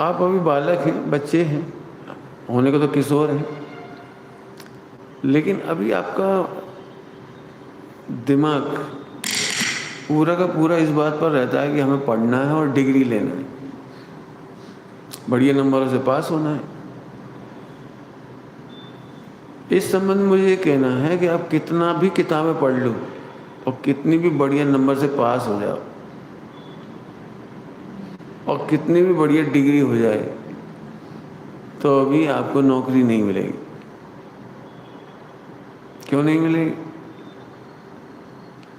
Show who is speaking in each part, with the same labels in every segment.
Speaker 1: आप अभी बालक हैं, बच्चे हैं, होने को तो किशोर हैं, लेकिन अभी आपका दिमाग पूरा का पूरा इस बात पर रहता है कि हमें पढ़ना है और डिग्री लेना है, बढ़िया नंबरों से पास होना है। इस संबंध में मुझे ये कहना है कि आप कितना भी किताबें पढ़ लो और कितनी भी बढ़िया नंबर से पास हो जाओ और कितनी भी बढ़िया डिग्री हो जाए, तो अभी आपको नौकरी नहीं मिलेगी। क्यों नहीं मिलेगी?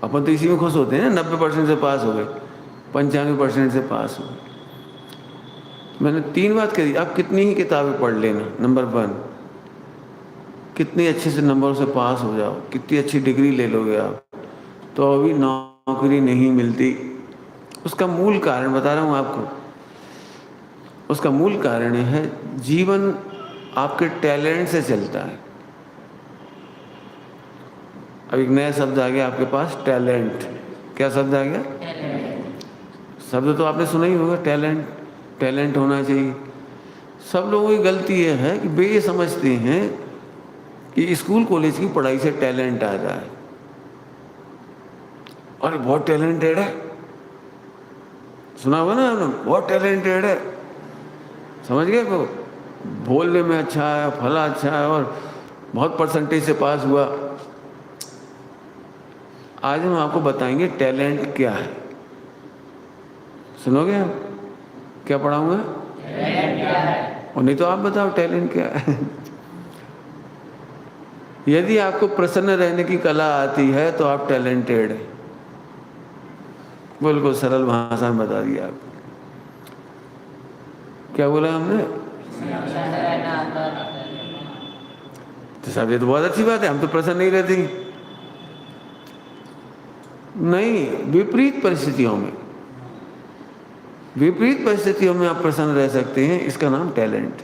Speaker 1: अपन तो इसी में खुश होते हैं ना, 90% से पास हो गए, 95% से पास हो गए। मैंने 3 बात कही, आप कितनी ही किताबें पढ़ लेना, नंबर 1, कितनी अच्छे से नंबरों से पास हो जाओ, कितनी अच्छी डिग्री ले लोगे आप, तो अभी नौकरी नहीं मिलती। उसका मूल कारण बता रहा हूँ आपको। उसका मूल कारण है जीवन आपके टैलेंट से चलता है। अब एक नया शब्द आ गया आपके पास, टैलेंट। क्या शब्द आ गया? शब्द तो आपने सुना ही होगा, टैलेंट। टैलेंट होना चाहिए। सब लोगों की गलती यह है कि वे ये समझते हैं कि स्कूल कॉलेज की पढ़ाई से टैलेंट आ रहा है। अरे बहुत टैलेंटेड है, सुना हुआ ना आपने, बहुत टैलेंटेड है, समझ गए को? बोलने में अच्छा है, फला अच्छा है और बहुत परसेंटेज से पास हुआ। आज हम आपको बताएंगे टैलेंट क्या है। सुनोगे आप? क्या पढ़ाऊंगा? टैलेंट क्या है। और नहीं तो आप बताओ टैलेंट क्या है। यदि आपको प्रसन्न रहने की कला आती है तो आप टैलेंटेड हैं। बिल्कुल सरल भाषा में बता दिया आपको। क्या बोला हमने? तो साहब ये तो बहुत अच्छी बात है, हम तो प्रसन्न नहीं रहते। नहीं, विपरीत परिस्थितियों में, विपरीत परिस्थितियों में आप प्रसन्न रह सकते हैं, इसका नाम टैलेंट।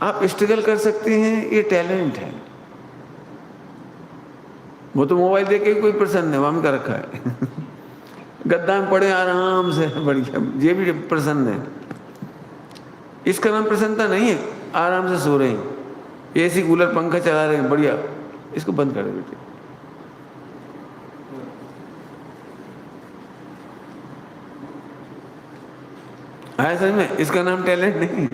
Speaker 1: आप स्ट्रगल कर सकते हैं, ये टैलेंट है। वो तो मोबाइल देख के कोई प्रसन्न है, वहां का रखा है। गद्दा में पड़े आराम से बढ़िया, ये भी प्रसन्न है। इसका नाम प्रसन्नता नहीं है। आराम से सो रहे हैं, एसी कूलर पंखा चला रहे हैं, बढ़िया। इसको बंद कर दे बेटे। आया समझ में? इसका नाम टैलेंट नहीं है।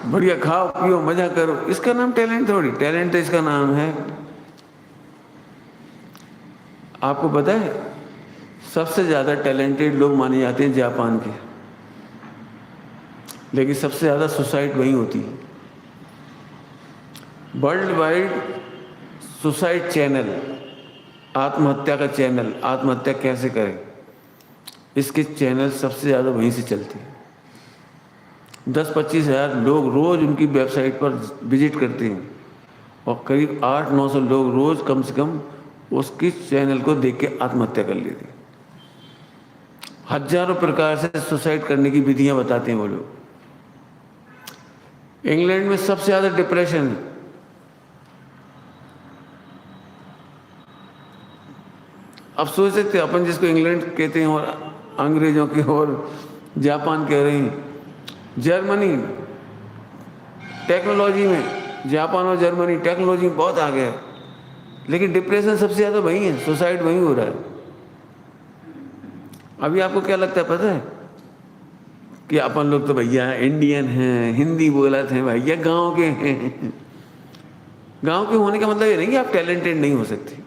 Speaker 1: बढ़िया खाओ पियो मजा करो, इसका नाम टैलेंट थोड़ी। टैलेंट तो इसका नाम है, आपको पता है सबसे ज्यादा टैलेंटेड लोग माने जाते हैं जापान के, लेकिन सबसे ज्यादा सुसाइड वहीं होती है। वर्ल्ड वाइड सुसाइड चैनल, आत्महत्या का चैनल, आत्महत्या कैसे करें, इसके चैनल सबसे ज़्यादा वहीं से चलते हैं। 10-25 हज़ार लोग रोज़ उनकी वेबसाइट पर विजिट करते हैं और करीब 800-900 लोग रोज़ कम से कम उसकी चैनल को देख के आत्महत्या कर लेते हैं। हजारों प्रकार से सुसाइड करने की विधियां बताते हैं वो लोग। इंग्लैंड में सबसे ज़्यादा डिप्रेशन है। अब सोच सकते हैं अपन जिसको इंग्लैंड कहते हैं और अंग्रेजों के और जापान कह रहे हैं, जर्मनी टेक्नोलॉजी में, जापान और जर्मनी टेक्नोलॉजी में बहुत आगे है, लेकिन डिप्रेशन सबसे ज़्यादा वहीं है, सुसाइड वहीं हो रहा है। अभी आपको क्या लगता है पता है कि अपन लोग तो भैया इंडियन हैं, हिंदी बोलते हैं भैया, गांव के हैं। गांव के होने का मतलब ये नहीं कि आप टैलेंटेड नहीं हो सकते।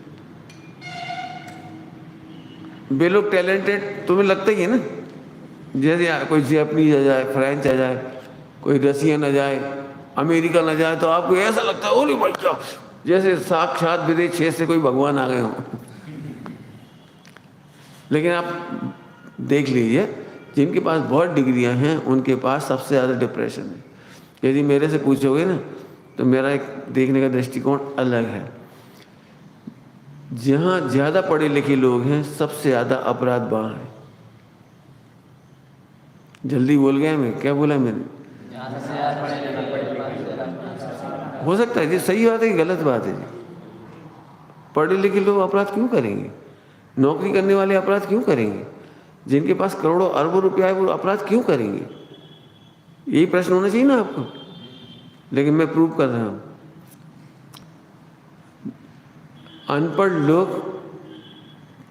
Speaker 1: वे लोग टैलेंटेड तुम्हें लगता ही है ना, जैसे कोई जापानीज आ जाए, फ्रेंच आ जाए, कोई रशियन आ जाए, अमेरिकन आ जाए, तो आपको ऐसा लगता है ओरे भैया जैसे साक्षात विदेश क्षेत्र से कोई भगवान आ गए हों। लेकिन आप देख लीजिए, जिनके पास बहुत डिग्रियां हैं उनके पास सबसे ज़्यादा डिप्रेशन है। यदि मेरे से पूछोगे ना तो मेरा एक देखने का दृष्टिकोण अलग है। जहाँ ज़्यादा पढ़े लिखे लोग हैं सबसे ज़्यादा अपराध वहाँ है। जल्दी बोल गया मैं, क्या बोला मैंने? हो सकता है जी सही बात है कि गलत बात है जी। पढ़े लिखे लोग अपराध क्यों करेंगे? नौकरी करने वाले अपराध क्यों करेंगे? जिनके पास करोड़ों अरबों रुपया है वो अपराध क्यों करेंगे? यही प्रश्न होना चाहिए ना आपको। लेकिन मैं प्रूव कर रहा हूं, अनपढ़ लोग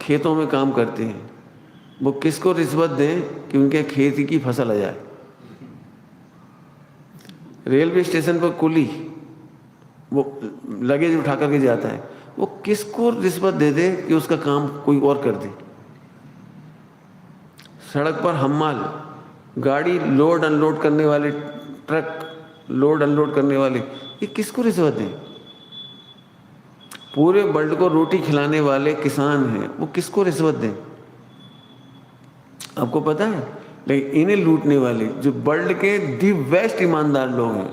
Speaker 1: खेतों में काम करते हैं, वो किसको रिश्वत दें कि उनके खेती की फसल आ जाए? रेलवे स्टेशन पर कुली वो लगेज उठा करके जाता है, वो किसको रिश्वत दे दे कि उसका काम कोई और कर दे? सड़क पर हम्माल, गाड़ी लोड अनलोड करने वाले, ट्रक लोड अनलोड करने वाले, ये किसको रिश्वत दें? पूरे वर्ल्ड को रोटी खिलाने वाले किसान हैं, वो किसको रिश्वत दें? आपको पता है? लेकिन इन्हें लूटने वाले जो वर्ल्ड के दी बेस्ट ईमानदार लोग हैं,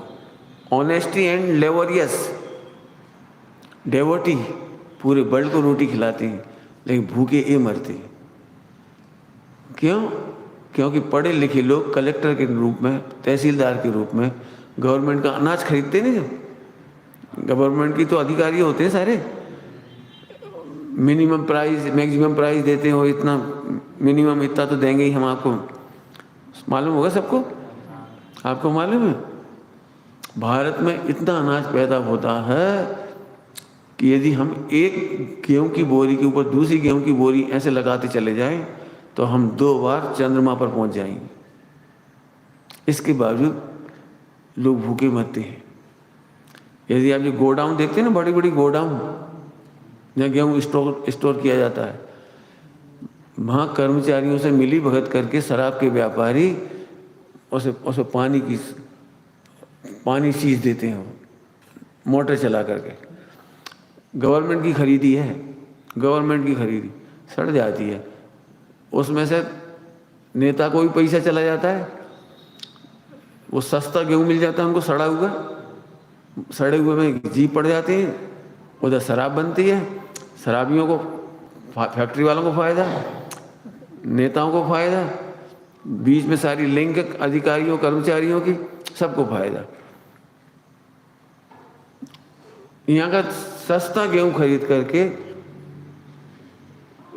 Speaker 1: ऑनेस्टी एंड लेबोरियस डेवोटी, पूरे वर्ल्ड को रोटी खिलाते हैं, लेकिन भूखे ये मरते हैं। क्यों? क्योंकि पढ़े लिखे लोग कलेक्टर के रूप में, तहसीलदार के रूप में गवर्नमेंट का अनाज खरीदते नहीं। जो गवर्नमेंट की तो अधिकारी होते हैं सारे, मिनिमम प्राइस मैक्सिमम प्राइस देते हो, इतना मिनिमम इतना तो देंगे ही हम आपको, मालूम होगा सबको। आपको मालूम है भारत में इतना अनाज पैदा होता है कि यदि हम एक गेहूं की बोरी के ऊपर दूसरी गेहूं की बोरी ऐसे लगाते चले जाएं तो हम 2 बार चंद्रमा पर पहुंच जाएंगे। इसके बावजूद लोग भूखे मरते हैं। यदि आप ये गोडाउन देखते हैं ना, बड़ी बड़ी गोडाउन जहाँ गेहूँ स्टोर किया जाता है, वहाँ कर्मचारियों से मिली भगत करके शराब के व्यापारी उसे पानी सींच देते हैं, मोटर चला करके। गवर्नमेंट की खरीदी है, गवर्नमेंट की खरीदी सड़ जाती है, उसमें से नेता को भी पैसा चला जाता है, वो सस्ता गेहूँ मिल जाता है उनको, सड़े हुए में जी पड़ जाते हैं, उधर शराब बनती है, शराबियों को, फैक्ट्री वालों को फायदा, नेताओं को फायदा, बीच में सारी लिंक अधिकारियों कर्मचारियों की, सबको फायदा। यहाँ का सस्ता गेहूं खरीद करके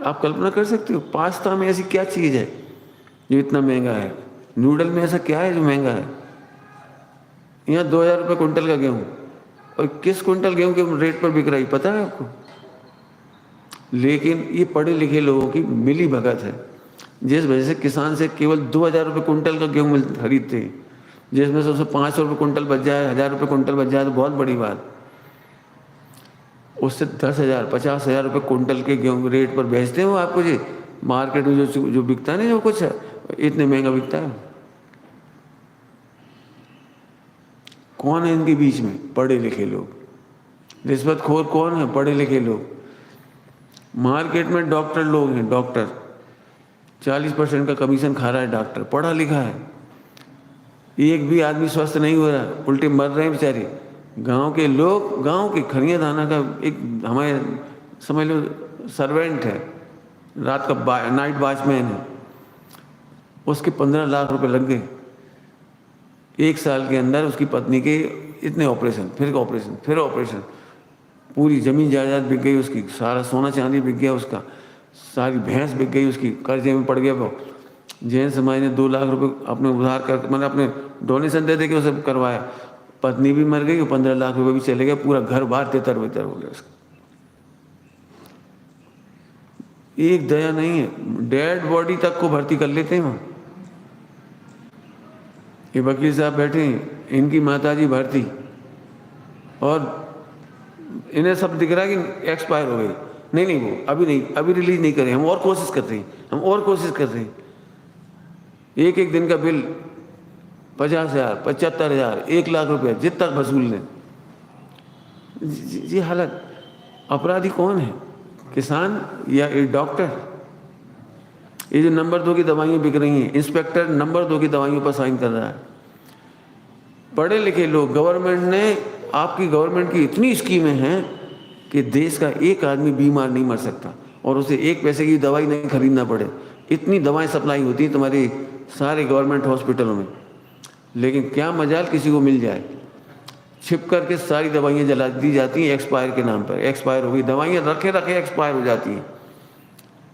Speaker 1: आप कल्पना कर सकते हो, पास्ता में ऐसी क्या चीज़ है जो इतना महंगा है? नूडल में ऐसा क्या है जो महंगा है? यहाँ 2000 रुपये कुंटल का गेहूँ, और किस कुंटल गेहूं के रेट पर बिक रही पता है आपको? लेकिन ये पढ़े लिखे लोगों की मिली भगत है, जिस वजह से किसान से केवल 2000 रुपये कुंटल का गेहूँ खरीदते हैं, जिसमें से उसे 500 रुपये कुंटल बच जाए, 1000 रुपये कुंटल बच जाए तो बहुत बड़ी बात। उससे 10,000 50,000 रुपये कुंटल के गेहूँ रेट पर बेचते हैं वो आपको जी। मार्केट में जो बिकता है ना, जो कुछ है इतने महंगा बिकता है। कौन है इनके बीच में? पढ़े लिखे लोग। रिश्वतखोर कौन है? पढ़े लिखे लोग। मार्केट में डॉक्टर लोग हैं, डॉक्टर 40% का कमीशन खा रहा है डॉक्टर, पढ़ा लिखा है, एक भी आदमी स्वस्थ नहीं हो रहा, उल्टे मर रहे हैं बेचारे। गांव के लोग, गांव के खनिया दाना का एक हमारे समझ लो सर्वेंट है, रात का नाइट वॉचमैन है, उसके 15 लाख रुपए लग गए। 1 साल के अंदर उसकी पत्नी के इतने ऑपरेशन, फिर ऑपरेशन, फिर ऑपरेशन, पूरी जमीन जायदाद बिक गई उसकी, सारा सोना चांदी बिक गया उसका, सारी भैंस बिक गई उसकी, कर्जे में पड़ गया वो। जैन समाज ने 2 लाख रुपए अपने उधार कर, मैंने अपने डोनेशन दे के उसे करवाया, पत्नी भी मर गई, 15 लाख रुपए भी चले गए, पूरा घर बाहर तितर बितर हो गया उसका। एक दया नहीं है, डेड बॉडी तक को भर्ती कर लेते हैं वहाँ। ये वकील साहब बैठे हैं, इनकी माताजी भर्ती, और इन्हें सब दिख रहा है कि एक्सपायर हो गई। नहीं वो अभी नहीं, अभी रिलीज नहीं करें, हम और कोशिश कर रहे हैं, हम और कोशिश कर रहे हैं। एक दिन का बिल 50,000, 75,000, 1 लाख रुपया जितना वसूल लें। ये हालत। अपराधी कौन है? किसान या एक डॉक्टर? ये जो नंबर 2 की दवाइयाँ बिक रही हैं, इंस्पेक्टर नंबर 2 की दवाइयों पर साइन कर रहा है। पढ़े लिखे लोग, गवर्नमेंट ने, आपकी गवर्नमेंट की इतनी स्कीमें हैं कि देश का एक आदमी बीमार नहीं मर सकता और उसे 1 पैसे की दवाई नहीं खरीदना पड़े। इतनी दवाएं सप्लाई होती हैं तुम्हारे सारे गवर्नमेंट हॉस्पिटलों में। लेकिन क्या मजाल किसी को मिल जाए, छिप करके सारी दवाइयाँ जला दी जाती हैं एक्सपायर के नाम पर। एक्सपायर हो गई दवाइयाँ, रखे एक्सपायर हो जाती हैं,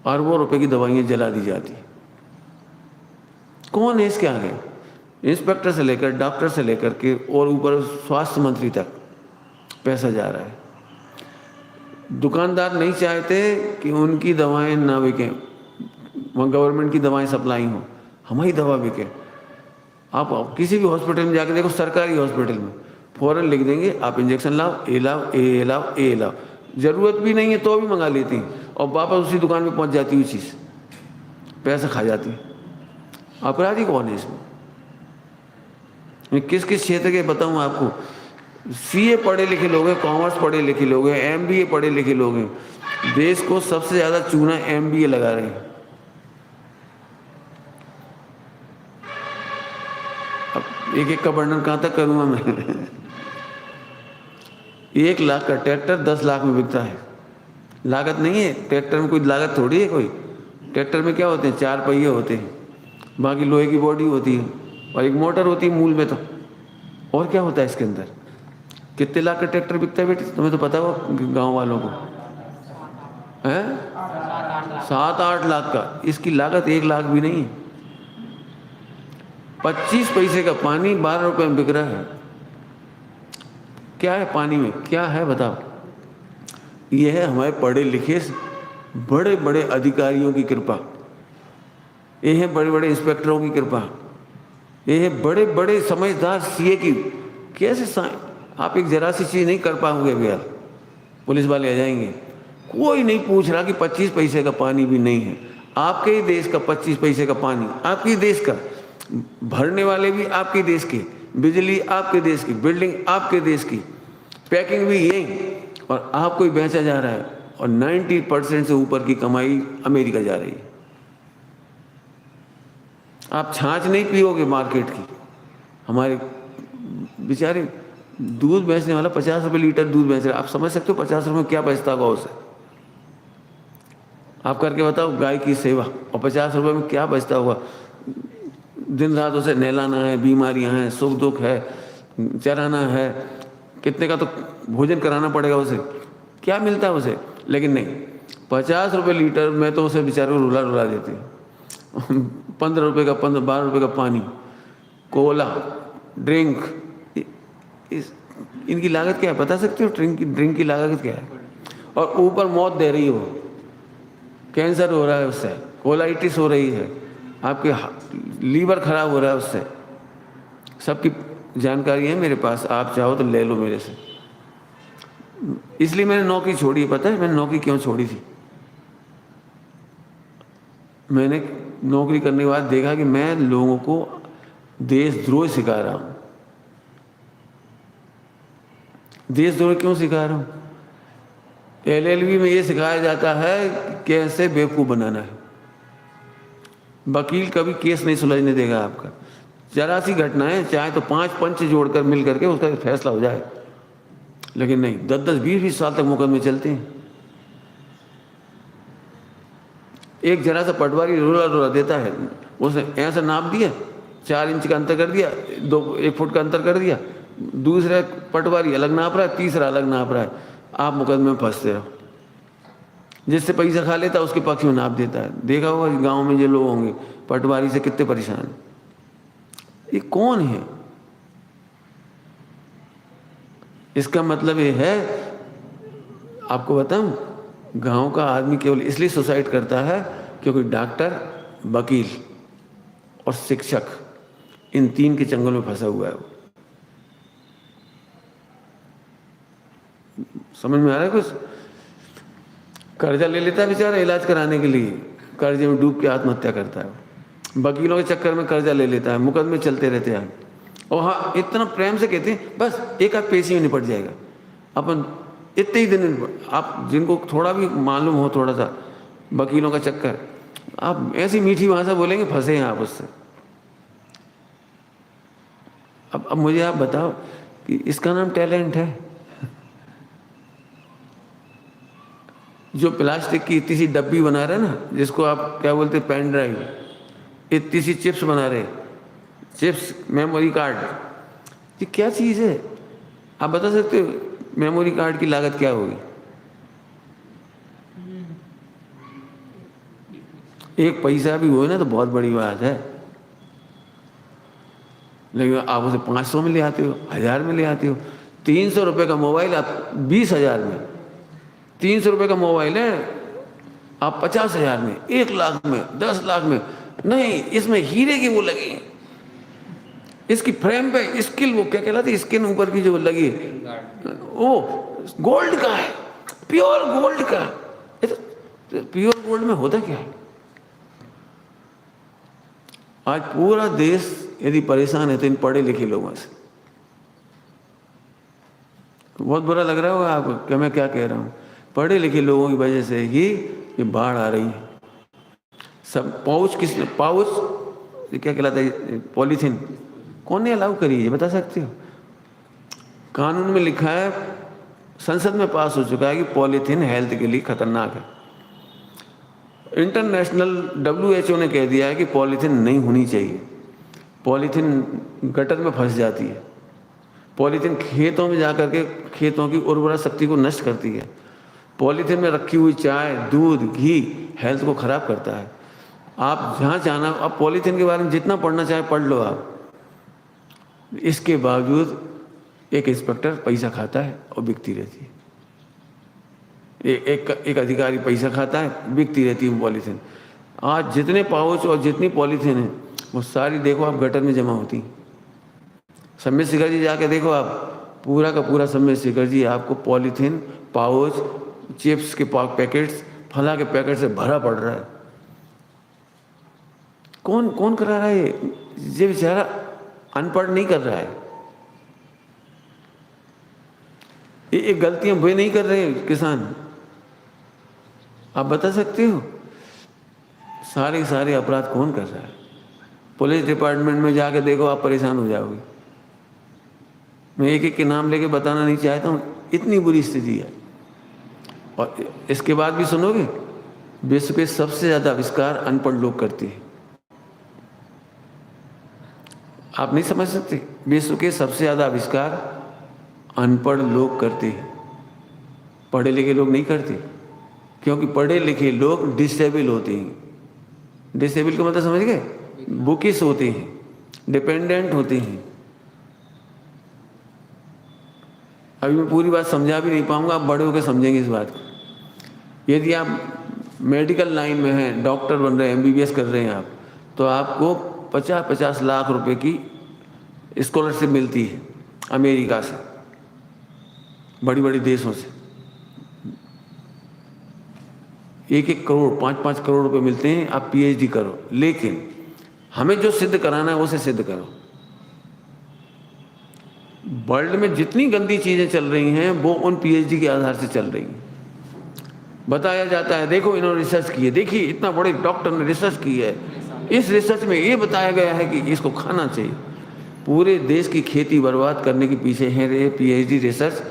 Speaker 1: अरबों रुपए की दवाइयाँ जला दी जाती हैं। कौन है इसके आगे? इंस्पेक्टर से लेकर डॉक्टर से लेकर के और ऊपर स्वास्थ्य मंत्री तक पैसा जा रहा है। दुकानदार नहीं चाहते कि उनकी दवाएं ना बिकें, गवर्नमेंट की दवाएं सप्लाई हो, हमारी दवा बिके। आप किसी भी हॉस्पिटल में जाके देखो, सरकारी हॉस्पिटल में फौरन लिख देंगे आप इंजेक्शन लाओ, ए लाओ, ए लाओ, ए लाओ। ज़रूरत भी नहीं है तो भी मंगा लेती हैं और वापस उसी दुकान में पहुंच जाती हुई चीज़, पैसा खा जाती है। अपराधी कौन है इसमें? मैं किस किस क्षेत्र के बताऊं आपको? सीए पढ़े लिखे लोग हैं, कॉमर्स पढ़े लिखे लोग हैं, एमबीए पढ़े लिखे लोग हैं। देश को सबसे ज़्यादा चूना एमबीए लगा रहे हैं। अब एक एक का वर्णन कहाँ तक करूँगा मैं? 1 लाख का ट्रैक्टर 10 लाख में बिकता है। लागत नहीं है ट्रैक्टर में, कोई लागत थोड़ी है कोई। ट्रैक्टर में क्या होते हैं? 4 पहिए होते हैं, बाकी लोहे की बॉडी होती है और एक मोटर होती है मूल में। तो और क्या होता है इसके अंदर? कितने लाख का ट्रैक्टर बिकता है बेटी? तुम्हें तो पता हो गांव वालों को है 7-8 लाख का। इसकी लागत 1 लाख भी नहीं है। 25 पैसे का पानी 12 रुपए में बिक रहा है। क्या है पानी में? क्या है बताओ? यह है हमारे पढ़े लिखे बड़े बड़े अधिकारियों की कृपा, ये है बड़े बड़े इंस्पेक्टरों की कृपा, ये है बड़े बड़े समझदार सीए की। कैसे आप एक जरा सी चीज़ नहीं कर पाओगे भैया, पुलिस वाले आ जाएंगे। कोई नहीं पूछ रहा कि 25 पैसे का पानी भी नहीं है। आपके ही देश का 25 पैसे का पानी, आपके देश का, भरने वाले भी आपके देश के, बिजली आपके देश की, बिल्डिंग आपके देश की, पैकिंग भी यही, और आपको ही बेचा जा रहा है। और 90% से ऊपर की कमाई अमेरिका जा रही है। आप छाछ नहीं पियोगे मार्केट की। हमारे बेचारे दूध बेचने वाला 50 रुपये लीटर दूध बेच रहा है। आप समझ सकते हो 50 रुपये में क्या बचता होगा उसे? आप करके बताओ गाय की सेवा, और 50 रुपये में क्या बचता होगा? दिन रात उसे नहलाना है, बीमारियां हैं, सुख दुख है, चराना है, कितने का तो भोजन कराना पड़ेगा उसे। क्या मिलता है उसे? लेकिन नहीं, 50 रुपये लीटर में तो उसे बेचारे को रुला रुला देते हैं। 15 रुपये का 12 रुपये का पानी, कोला, ड्रिंक, इनकी लागत क्या है बता सकते हो? ड्रिंक की लागत क्या है? और ऊपर मौत दे रही हो, कैंसर हो रहा है उससे, कोलाइटिस हो रही है, आपके लीवर खराब हो रहा है उससे। सबकी जानकारी है मेरे पास, आप चाहो तो ले लो मेरे से। इसलिए मैंने नौकरी छोड़ी। पता है मैंने नौकरी क्यों छोड़ी थी? मैंने नौकरी करने के बाद देखा कि मैं लोगों को देशद्रोह सिखा रहा हूं। देशद्रोह क्यों सिखा रहा हूं? LLB में ये सिखाया जाता है कैसे बेवकूफ़ बनाना है। वकील कभी केस नहीं सुलझने देगा आपका। जरा सी घटनाएं चाहे तो 5 पंच जोड़कर मिल करके उसका फैसला हो जाए, लेकिन नहीं, 10-10, 20-20 साल तक मुकदमे चलते हैं। एक जरा सा पटवारी रोला रोला देता है, उसने ऐसा नाप दिया, 4 इंच का अंतर कर दिया, 1 फुट का अंतर कर दिया, दूसरा पटवारी अलग नाप रहा है, तीसरा अलग नाप रहा है, आप मुकदमे में फंसते रहो। जिससे पैसा खा लेता है उसके पक्ष में नाप देता है। देखा होगा कि गाँव में जो लोग होंगे पटवारी से कितने परेशान हैं। ये कौन है? इसका मतलब ये है, आपको बताऊं, गांव का आदमी केवल इसलिए सुसाइड करता है क्योंकि डॉक्टर, वकील और शिक्षक, इन 3 के चंगुल में फंसा हुआ है वो। समझ में आ रहा है कुछ? कर्जा ले लेता है बेचारा इलाज कराने के लिए, कर्जे में डूब के आत्महत्या करता है। वकीलों के चक्कर में कर्जा ले लेता है, मुकदमे चलते रहते हैं। और हाँ, इतना प्रेम से कहते हैं बस एक आध पेशी में निपट जाएगा, अपन इतने ही दिन। आप जिनको थोड़ा भी मालूम हो, थोड़ा सा वकीलों का चक्कर, आप ऐसी मीठी भाषा बोलेंगे फंसे हैं आप उससे। अब मुझे आप बताओ कि इसका नाम टैलेंट है? जो प्लास्टिक की इतनी सी डब्बी बना रहे ना, जिसको आप क्या बोलते हैं, पेन ड्राइव, इतनी सी चिप्स बना रहे, चिप्स, मेमोरी कार्ड, ये क्या चीज़ है? आप बता सकते हो मेमोरी कार्ड की लागत क्या होगी? 1 पैसा भी हो ना तो बहुत बड़ी बात है। लेकिन आप उसे 500 में ले आते हो, 1000 में ले आते हो। 300 रुपये का मोबाइल आप 20,000 में, 300 रुपये का मोबाइल है आप 50,000 में, 1 लाख में, 10 लाख में। नहीं, इसमें हीरे की वो लगी है, इसकी फ्रेम पे स्किल, वो क्या कहलाती, स्किन ऊपर की जो लगी वो गोल्ड का है, प्योर गोल्ड का। प्योर गोल्ड में होता क्या है? आज पूरा देश यदि परेशान है तो इन पढ़े लिखे लोगों से। बहुत बुरा लग रहा होगा आपको कि मैं क्या कह रहा हूँ। पढ़े लिखे लोगों की वजह से ही ये बाढ़ आ रही है। सब पाउच क्या कहलाता है, पॉलीथीन कौन ने अलाउ करी है, बता सकते हो? कानून में लिखा है, संसद में पास हो चुका है कि पॉलीथीन हेल्थ के लिए खतरनाक है। इंटरनेशनल WHO ने कह दिया है कि पॉलीथीन नहीं होनी चाहिए। पॉलीथीन गटर में फंस जाती है, पॉलीथीन खेतों में जाकर के खेतों की उर्वरा शक्ति को नष्ट करती है। पॉलीथीन में रखी हुई चाय, दूध, घी हेल्थ को खराब करता है। आप जहाँ चाहना, आप पॉलीथीन के बारे में जितना पढ़ना चाहे पढ़ लो आप। इसके बावजूद एक इंस्पेक्टर पैसा खाता है और बिकती रहती है। एक अधिकारी पैसा खाता है, बिकती रहती है पॉलीथीन। आज जितने पाउच और जितनी पॉलीथीन है वो सारी देखो आप गटर में जमा होती। सम्मेद शिखर जी जाके देखो आप, पूरा का पूरा सम्मेद शिखर जी आपको पॉलीथीन, पाउच, चिप्स के पैकेट्स, फला के पैकेट से भरा पड़ रहा है। कौन कौन करा रहा है ये बेचारा अनपढ़ नहीं कर रहा है। ये गलतियां वे नहीं कर रहे किसान, आप बता सकते हो? सारे अपराध कौन कर रहा है? पुलिस डिपार्टमेंट में जाके देखो आप परेशान हो जाओगे। मैं एक के नाम लेके बताना नहीं चाहता हूँ, इतनी बुरी स्थिति है। और इसके बाद भी सुनोगे, विश्व के सबसे ज्यादा आविष्कार अनपढ़ लोग करते हैं। आप नहीं समझ सकते, विश्व के सबसे ज्यादा आविष्कार अनपढ़ लोग करते हैं, पढ़े लिखे लोग नहीं करते। क्योंकि पढ़े लिखे लोग डिसेबल होते हैं। डिसेबल का मतलब समझ गए? बुकिश होते हैं, डिपेंडेंट होते हैं। अभी मैं पूरी बात समझा भी नहीं पाऊंगा, आप बड़े होकर समझेंगे इस बात को। यदि आप मेडिकल लाइन में हैं, डॉक्टर बन रहे हैं, MBBS कर रहे हैं आप, तो आपको 50-50 लाख रुपए की स्कॉलरशिप मिलती है अमेरिका से, बड़ी बड़ी देशों से। 1-1 करोड़, 5-5 करोड़ रुपए मिलते हैं, आप PhD करो। लेकिन हमें जो सिद्ध कराना है उसे सिद्ध करो। वर्ल्ड में जितनी गंदी चीजें चल रही हैं वो उन PhD के आधार से चल रही हैं। बताया जाता है, देखो इन्होंने रिसर्च की है, देखिए इतना बड़े डॉक्टर ने रिसर्च की है, इस रिसर्च में ये बताया गया है कि इसको खाना चाहिए। पूरे देश की खेती बर्बाद करने के पीछे है रे PhD रिसर्च।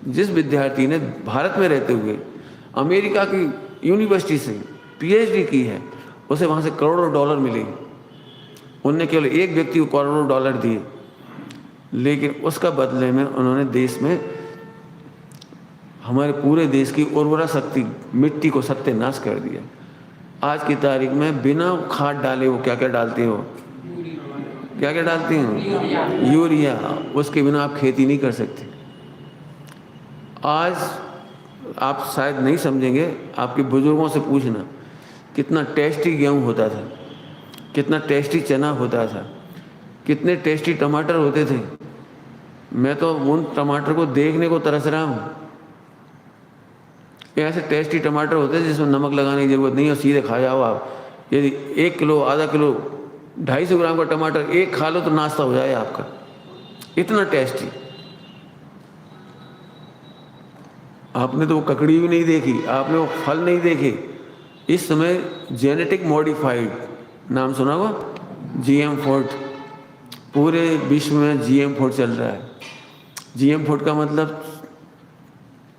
Speaker 1: जिस विद्यार्थी ने भारत में रहते हुए अमेरिका की यूनिवर्सिटी से PhD की है, उसे वहाँ से करोड़ों डॉलर मिले। उनने केवल एक व्यक्ति को करोड़ों डॉलर दिए, लेकिन उसका बदले में उन्होंने देश में, हमारे पूरे देश की उर्वरा शक्ति, मिट्टी को सत्यानाश कर दिया। आज की तारीख में बिना खाद डाले वो क्या क्या डालते हो, क्या क्या डालते हैं? यूरिया। उसके बिना आप खेती नहीं कर सकते। आज आप शायद नहीं समझेंगे, आपके बुजुर्गों से पूछना कितना टेस्टी गेहूं होता था, कितना टेस्टी चना होता था, कितने टेस्टी टमाटर होते थे। मैं तो उन टमाटर को देखने को तरस रहा हूँ। ऐसे टेस्टी टमाटर होते हैं जिसमें नमक लगाने की जरूरत नहीं है, सीधे खा जाओ आप। यदि 1 किलो, आधा किलो, 250 ग्राम का टमाटर एक खा लो तो नाश्ता हो जाए आपका, इतना टेस्टी। आपने तो वो ककड़ी भी नहीं देखी, आपने वो फल नहीं देखे। इस समय जेनेटिक मॉडिफाइड नाम सुना होगा, GM फूड। पूरे विश्व में GM फूड चल रहा है। GM फूड का मतलब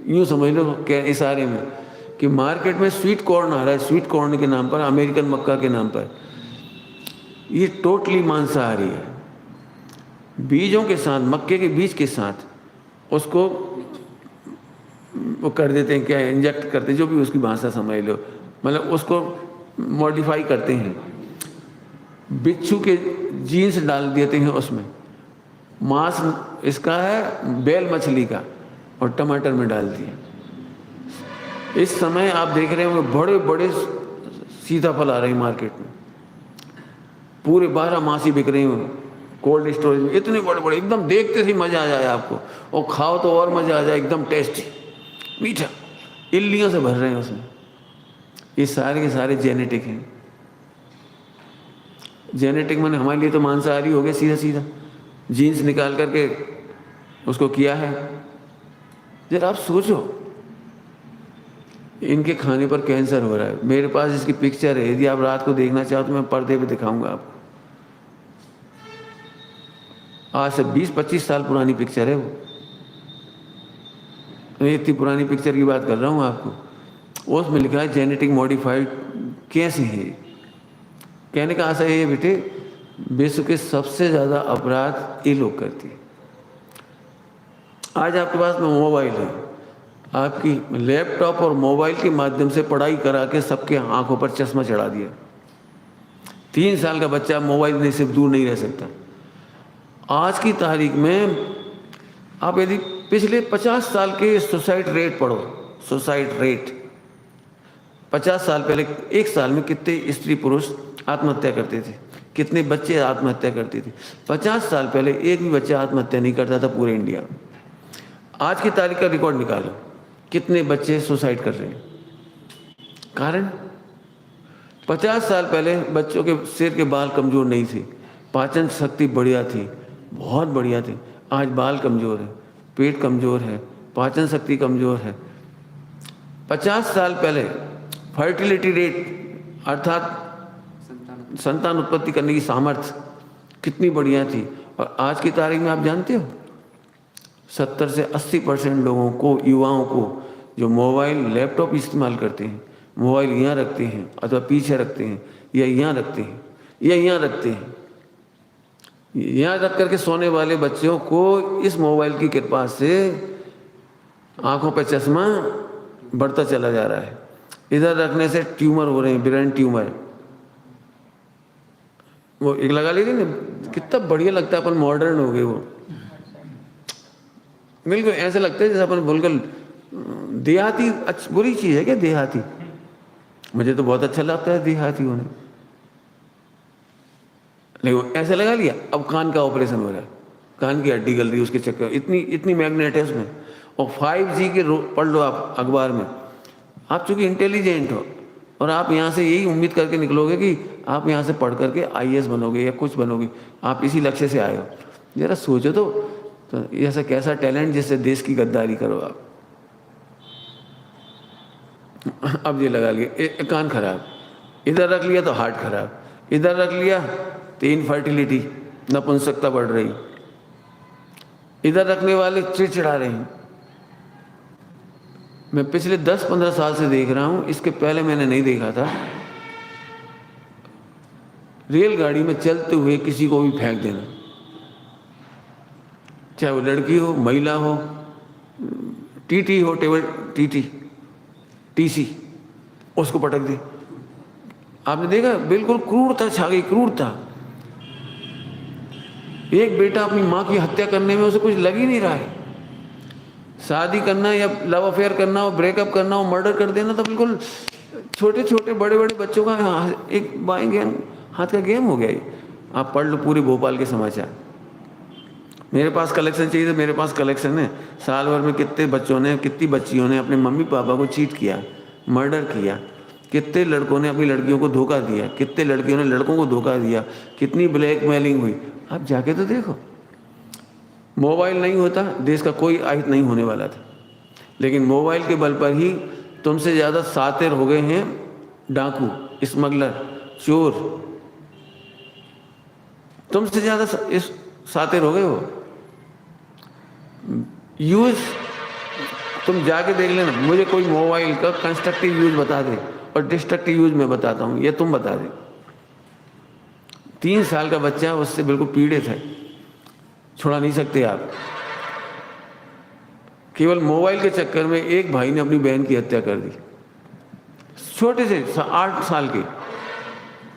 Speaker 1: यूँ समझ लो क्या इशारे में कि मार्केट में स्वीट कॉर्न आ रहा है, स्वीट कॉर्न के नाम पर, अमेरिकन मक्का के नाम पर। ये टोटली मांसाहारी है। बीजों के साथ, मक्के के बीज के साथ उसको वो कर देते हैं, क्या इंजेक्ट करते हैं, जो भी उसकी भाषा समझ लो, मतलब उसको मॉडिफाई करते हैं। बिच्छू के जीन्स डाल देते हैं उसमें, मांस इसका है बेल मछली का, और टमाटर में डाल दिया। इस समय आप देख रहे होंगे बड़े बड़े सीताफल आ रहे हैं मार्केट में, पूरे 12 मासी बिक रही हैं कोल्ड स्टोरेज में, इतने बड़े बड़े, एकदम देखते ही मज़ा आ जाए आपको, और खाओ तो और मज़ा आ जाए, एकदम टेस्टी मीठा, इल्लियों से भर रहे हैं उसमें। ये सारे के सारे जेनेटिक हैं। जेनेटिक मैंने हमारे लिए तो मांसाहारी हो गए सीधा सीधा, जीन्स निकाल करके उसको किया है। जरा आप सोचो, इनके खाने पर कैंसर हो रहा है। मेरे पास इसकी पिक्चर है, यदि आप रात को देखना चाहो तो मैं पर्दे पे दिखाऊंगा आपको। आज से 20-25 साल पुरानी पिक्चर है वो, मैं इतनी पुरानी पिक्चर की बात कर रहा हूँ आपको। उसमें लिखा है जेनेटिक मॉडिफाइड कैसे है। कहने का आशा ये है बेटे, विश्व के सबसे ज़्यादा अपराध ये लोग करते हैं। आज आपके पास में मोबाइल है, आपकी लैपटॉप और मोबाइल के माध्यम से पढ़ाई करा के सबके आंखों पर चश्मा चढ़ा दिया। 3 साल का बच्चा मोबाइल से दूर नहीं रह सकता। आज की तारीख में आप यदि पिछले 50 साल के सुसाइड रेट पढ़ो, सुसाइड रेट 50 साल पहले एक साल में कितने स्त्री पुरुष आत्महत्या करते थे, कितने बच्चे आत्महत्या करते थे। 50 साल पहले एक भी बच्चा आत्महत्या नहीं करता था पूरे इंडिया में। आज की तारीख का रिकॉर्ड निकालो, कितने बच्चे सुसाइड कर रहे हैं। कारण 50 साल पहले बच्चों के सिर के बाल कमज़ोर नहीं थे, पाचन शक्ति बढ़िया थी, बहुत बढ़िया थी। आज बाल कमज़ोर है, पेट कमज़ोर है, पाचन शक्ति कमज़ोर है। 50 साल पहले फर्टिलिटी रेट अर्थात संतान उत्पत्ति करने की सामर्थ्य कितनी बढ़िया थी, और आज की तारीख में आप जानते हो 70 से 80% लोगों को, युवाओं को, जो मोबाइल लैपटॉप इस्तेमाल करते हैं, मोबाइल यहाँ रखते हैं अथवा पीछे रखते हैं या यहाँ रखते हैं या यहाँ रखते हैं, यहाँ रख करके सोने वाले बच्चों को इस मोबाइल की कृपा से आंखों पर चश्मा बढ़ता चला जा रहा है। इधर रखने से ट्यूमर हो रहे हैं, ब्रेन ट्यूमर। वो एक लगा लीजिए ना, कितना बढ़िया लगता है, अपन मॉडर्न हो गए। वो बिल्कुल ऐसे लगता है जैसे अपन बिल्कुल देहाती। बुरी चीज़ है क्या देहाती? मुझे तो बहुत अच्छा लगता है देहाती होने। लेकिन ऐसे लगा लिया, अब कान का ऑपरेशन हो रहा है, कान की हड्डी गल रही है उसके चक्कर, इतनी मैग्नेट है उसमें। और 5G के पढ़ लो आप अखबार में। आप चूँकि इंटेलिजेंट हो और आप यहाँ से यही उम्मीद करके निकलोगे कि आप यहाँ से पढ़ करके IAS बनोगे या कुछ बनोगे, आप इसी लक्ष्य से आए हो। जरा सोचो तो ऐसा कैसा टैलेंट जिससे देश की गद्दारी करो आप। अब ये लगा लिया, कान खराब, इधर रख लिया तो हार्ट खराब, इधर रख लिया तो इनफर्टिलिटी, नपुंसकता बढ़ रही, इधर रखने वाले चिड़चिड़ा रहे हैं। मैं पिछले 10-15 साल से देख रहा हूँ, इसके पहले मैंने नहीं देखा था। रेलगाड़ी में चलते हुए किसी को भी फेंक देना, चाहे वो लड़की हो, महिला हो, TT हो, टेबल TC, उसको पटक दे। आपने देखा, बिल्कुल क्रूरता छा गई, क्रूरता। एक बेटा अपनी माँ की हत्या करने में उसे कुछ लग ही नहीं रहा है। शादी करना या लव अफेयर करना हो, ब्रेकअप करना हो, मर्डर कर देना, तो बिल्कुल छोटे छोटे बड़े बड़े बच्चों का एक बाएं हाथ का गेम हो गया ये। आप पढ़ लो पूरे भोपाल के समाचार। मेरे पास कलेक्शन चाहिए तो मेरे पास कलेक्शन है। साल भर में कितने बच्चों ने, कितनी बच्चियों ने अपने मम्मी पापा को चीट किया, मर्डर किया, कितने लड़कों ने अपनी लड़कियों को धोखा दिया, कितने लड़कियों ने लड़कों को धोखा दिया, कितनी ब्लैकमेलिंग हुई। आप जाके तो देखो। मोबाइल नहीं होता देश का कोई आहित नहीं होने वाला था, लेकिन मोबाइल के बल पर ही तुमसे ज़्यादा सातिर हो गए हैं डाकू, स्मगलर, चोर। तुमसे ज़्यादा सातिर हो गए हो। यूज तुम जाके देख लेना, मुझे कोई मोबाइल का कंस्ट्रक्टिव यूज बता दे और डिस्ट्रक्टिव यूज मैं बताता हूँ, ये तुम बता दे। 3 साल का बच्चा उससे बिल्कुल पीड़ित है, छुड़ा नहीं सकते आप। केवल मोबाइल के चक्कर में एक भाई ने अपनी बहन की हत्या कर दी, छोटे से 8 साल के।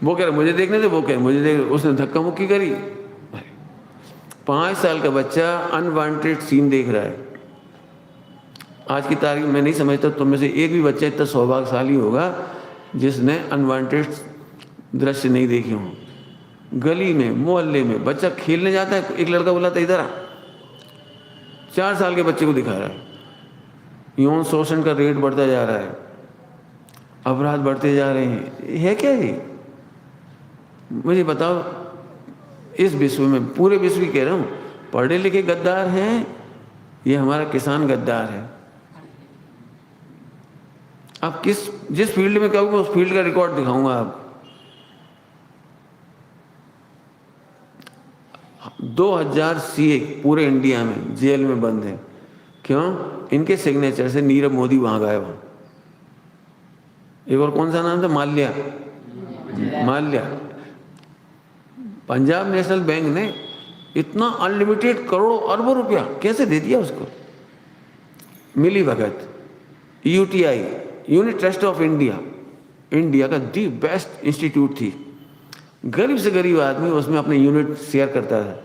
Speaker 1: वो कह रहे मुझे देखने दे, वो कह रहे मुझे देख, उसने धक्का मुक्की करी। 5 साल का बच्चा अनवांटेड सीन देख रहा है। आज की तारीख में नहीं समझता तुम में से एक भी बच्चा इतना सौभाग्यशाली होगा जिसने अनवांटेड दृश्य नहीं देखे हों। गली में, मोहल्ले में बच्चा खेलने जाता है, एक लड़का बोला था इधर आ, 4 साल के बच्चे को दिखा रहा है। यौन शोषण का रेट बढ़ता जा रहा है, अपराध बढ़ते जा रहे हैं। है क्या ये? मुझे बताओ, इस विश्व में, पूरे विश्व की कह रहा हूँ, पढ़े लिखे गद्दार हैं, ये हमारा किसान गद्दार है। आप जिस फील्ड में कहोगे उस फील्ड का रिकॉर्ड दिखाऊंगा आपको। 2000 सीए पूरे इंडिया में जेल में बंद है। क्यों? इनके सिग्नेचर से नीरव मोदी वहां गए। वहां एक और कौन सा नाम था? माल्या। पंजाब नेशनल बैंक ने इतना अनलिमिटेड करोड़ों अरबों रुपया कैसे दे दिया उसको? मिली भगत, UTI, Unit Trust of India, India का दी बेस्ट इंस्टीट्यूट थी। गरीब से गरीब आदमी उसमें अपने यूनिट शेयर करता था।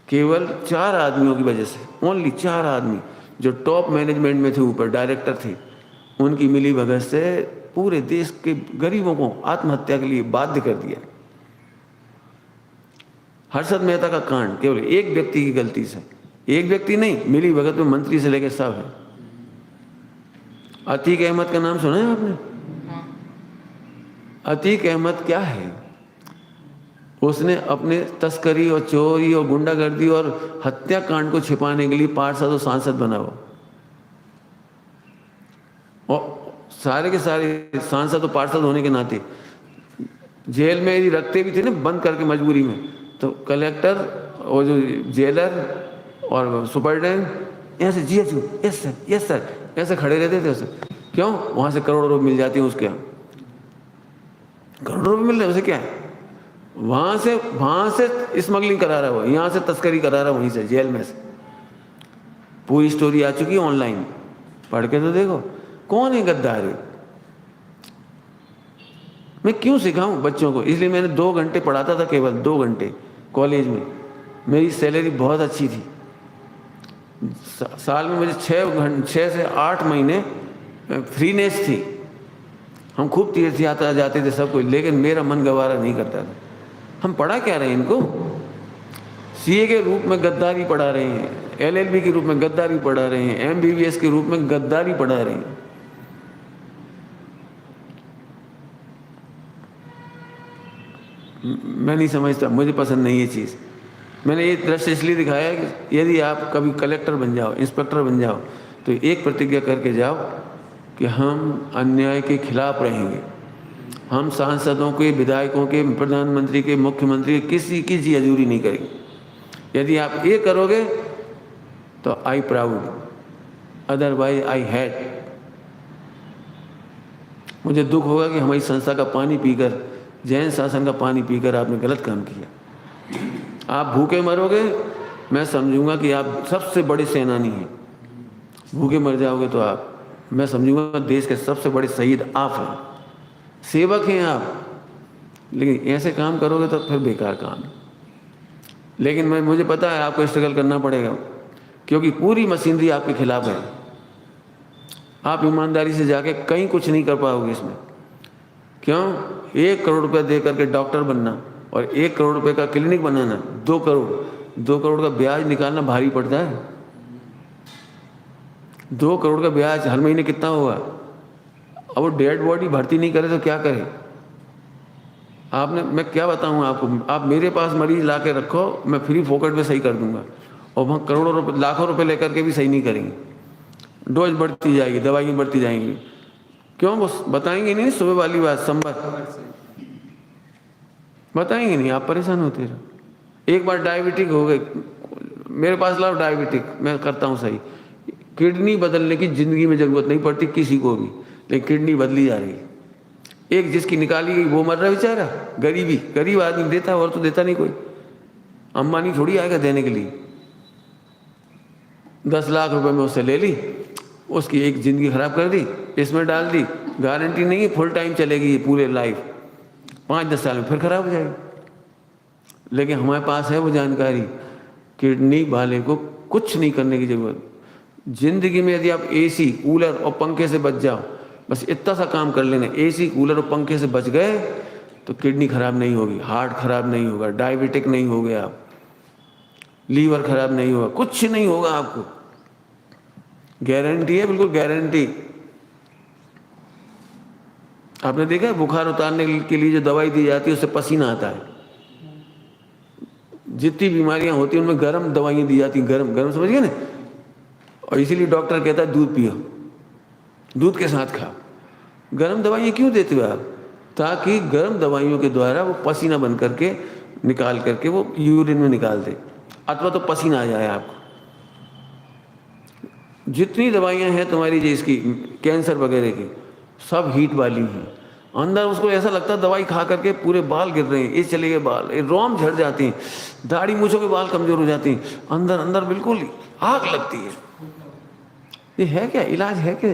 Speaker 1: केवल 4 आदमियों की वजह से, ओनली 4 आदमी जो टॉप मैनेजमेंट में थे, ऊपर डायरेक्टर थे, उनकी मिली भगत से पूरे देश के गरीबों को आत्महत्या के लिए बाध्य कर दिया। हर्षद मेहता का कांड केवल एक व्यक्ति की गलती से, एक व्यक्ति नहीं, मिली भगत में मंत्री से लेकर सब है। अतीक अहमद का नाम सुना है आपने? अतीक अहमद क्या है? उसने अपने तस्करी और चोरी और गुंडागर्दी और हत्याकांड को छिपाने के लिए पार्षद और सांसद बना हुआ, और सारे के सारे सांसद और पार्षद होने के नाते जेल में यदि रखते भी थे ना बंद करके मजबूरी में, तो कलेक्टर और जो जेलर और सुपरिटेंडेंट ऐसे जी यस सर ऐसे खड़े रहते थे उसे। क्यों? वहां से करोड़ों रुपये मिल जाती है उसके यहाँ, करोड़ों रुपये मिल रहे उसे। क्या है? वहां से स्मगलिंग करा रहा है, यहाँ से तस्करी करा रहा है, वहीं से जेल में से। पूरी स्टोरी आ चुकी है ऑनलाइन, पढ़ के तो देखो। कौन है गद्दार? मैं क्यों सिखाऊं बच्चों को? इसलिए मैंने 2 घंटे पढ़ाता था, केवल 2 घंटे कॉलेज में। मेरी सैलरी बहुत अच्छी थी। साल में मुझे 6 से 8 महीने फ्रीनेस थी। हम खूब तीर्थ यात्रा जाते थे सब कुछ, लेकिन मेरा मन गवारा नहीं करता था। हम पढ़ा क्या रहे हैं इनको? सीए के रूप में गद्दारी पढ़ा रहे हैं, एलएलबी के रूप में गद्दारी पढ़ा रहे हैं, एमबीबीएस के रूप में गद्दारी पढ़ा रहे हैं। मैं नहीं समझता, मुझे पसंद नहीं ये चीज़। मैंने ये दृश्य इसलिए दिखाया कि यदि आप कभी कलेक्टर बन जाओ, इंस्पेक्टर बन जाओ, तो एक प्रतिज्ञा करके जाओ कि हम अन्याय के खिलाफ रहेंगे। हम सांसदों के, विधायकों के, प्रधानमंत्री के, मुख्यमंत्री के, किसी की जी हजूरी नहीं करेंगे। यदि आप ये करोगे तो I proud, otherwise I hat. मुझे दुख होगा कि हमारी संस्था का पानी पीकर, जैन शासन का पानी पीकर आपने गलत काम किया। आप भूखे मरोगे, मैं समझूंगा कि आप सबसे बड़े सेनानी हैं। भूखे मर जाओगे तो मैं समझूंगा देश के सबसे बड़े शहीद आप हैं, सेवक हैं आप। लेकिन ऐसे काम करोगे तो फिर बेकार काम है। लेकिन मुझे पता है आपको स्ट्रगल करना पड़ेगा, क्योंकि पूरी मशीनरी आपके खिलाफ है। आप ईमानदारी से जाके कहीं कुछ नहीं कर पाओगे इसमें। क्यों? 1 करोड़ रुपये दे करके डॉक्टर बनना और 1 करोड़ रुपये का क्लिनिक बनाना, 2 करोड़ का ब्याज निकालना भारी पड़ता है। 2 करोड़ का ब्याज हर महीने कितना होगा? अब वो डेड बॉडी भर्ती नहीं करे तो क्या करे? मैं क्या बताऊँ आपको? आप मेरे पास मरीज ला के रखो, मैं फ्री फोकट में सही कर दूंगा, और वहाँ करोड़ों रुपये, लाखों रुपये लेकर के भी सही नहीं करेंगे। डोज बढ़ती जाएगी, दवाइयाँ बढ़ती जाएंगी। क्यों? वो बताएंगे नहीं, सुबह वाली बात, संभव बताएंगे नहीं, आप परेशान होते रहो। एक बार डायबिटिक हो गए, मेरे पास लाओ डायबिटिक, मैं करता हूँ सही। किडनी बदलने की जिंदगी में जरूरत नहीं पड़ती किसी को भी, लेकिन किडनी बदली जा रही है। एक जिसकी निकाली गई वो मर रहा है बेचारा। गरीब आदमी देता है, और तो देता नहीं कोई। अंबानी थोड़ी आएगा देने के लिए। 10 लाख रुपए में उससे ले ली, उसकी एक जिंदगी खराब कर दी, इसमें डाल दी। गारंटी नहीं है फुल टाइम चलेगी ये पूरे लाइफ, 5-10 साल में फिर खराब हो जाएगी। लेकिन हमारे पास है वो जानकारी। किडनी वाले को कुछ नहीं करने की जरूरत। जिंदगी में यदि आप एसी, कूलर और पंखे से बच जाओ, बस इतना सा काम कर लेना, एसी, कूलर और पंखे से बच गए तो किडनी खराब नहीं होगी, हार्ट खराब नहीं होगा, डायबिटिक नहीं हो गया आप, लीवर खराब नहीं होगा, कुछ नहीं होगा आपको, गारंटी है, बिल्कुल गारंटी। आपने देखा है बुखार उतारने के लिए जो दवाई दी जाती है उससे पसीना आता है। जितनी बीमारियां होती हैं उनमें गर्म दवाइयां दी जाती हैं, गर्म गर्म, समझ गए ना। और इसीलिए डॉक्टर कहता है दूध पियो, दूध के साथ खाओ। गर्म दवाइयाँ क्यों देते हो आप? ताकि गर्म दवाइयों के द्वारा वो पसीना बन करके निकाल करके वो यूरिन में निकाल दे, अथवा तो पसीना आ जाए आपको। जितनी दवाइयाँ हैं तुम्हारी जिसकी कैंसर वगैरह की, सब हीट वाली हैं। अंदर उसको ऐसा लगता है दवाई खा करके पूरे बाल गिर रहे हैं, ये चले गए बाल, ये रोम झड़ जाती हैं, दाढ़ी मूछों के बाल कमजोर हो जाती हैं, अंदर अंदर बिल्कुल आग लगती है। ये है क्या? इलाज है क्या?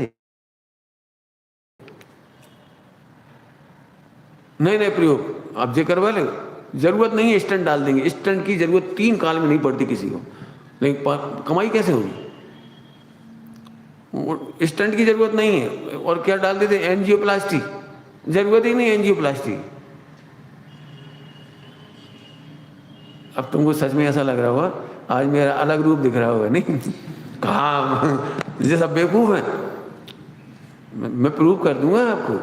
Speaker 1: नए नए प्रयोग आप जे करवा ले, जरूरत नहीं है स्टंट डाल देंगे। स्टंट की जरूरत 3 काल में नहीं पड़ती किसी को, लेकिन कमाई कैसे होगी? स्टंट की जरूरत नहीं है, और क्या डाल देते? एंजियोप्लास्टी, जरूरत ही नहीं एंजियोप्लास्टी। अब तुमको सच में ऐसा लग रहा होगा आज मेरा अलग रूप दिख रहा होगा, नहीं? कहाँ ये सब बेवकूफ है, मैं प्रूव कर दूंगा आपको।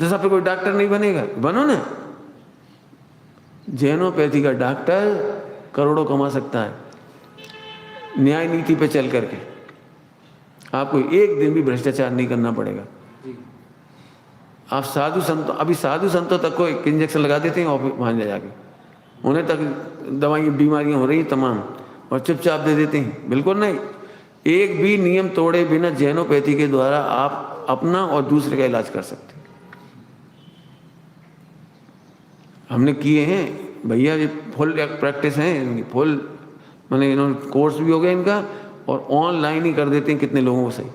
Speaker 1: जैसा फिर कोई डॉक्टर नहीं बनेगा, बनो ना। जैनोपैथी का डॉक्टर करोड़ों कमा सकता है न्याय नीति पे चल करके। आपको एक दिन भी भ्रष्टाचार नहीं करना पड़ेगा। आप साधु संतों, अभी साधु संतों तक को एक इंजेक्शन लगा देते हैं और वहां जाके उन्हें तक दवाई बीमारियां हो रही हैं तमाम, और चुपचाप दे देते हैं। बिल्कुल नहीं, एक भी नियम तोड़े बिना जैनोपैथी के द्वारा आप अपना और दूसरे का इलाज कर सकते हैं। हमने किए हैं भैया, ये फुल प्रैक्टिस है इनकी, फुल मैंने इन्होंने कोर्स भी हो गया इनका, और ऑनलाइन ही कर देते हैं कितने लोगों को सही।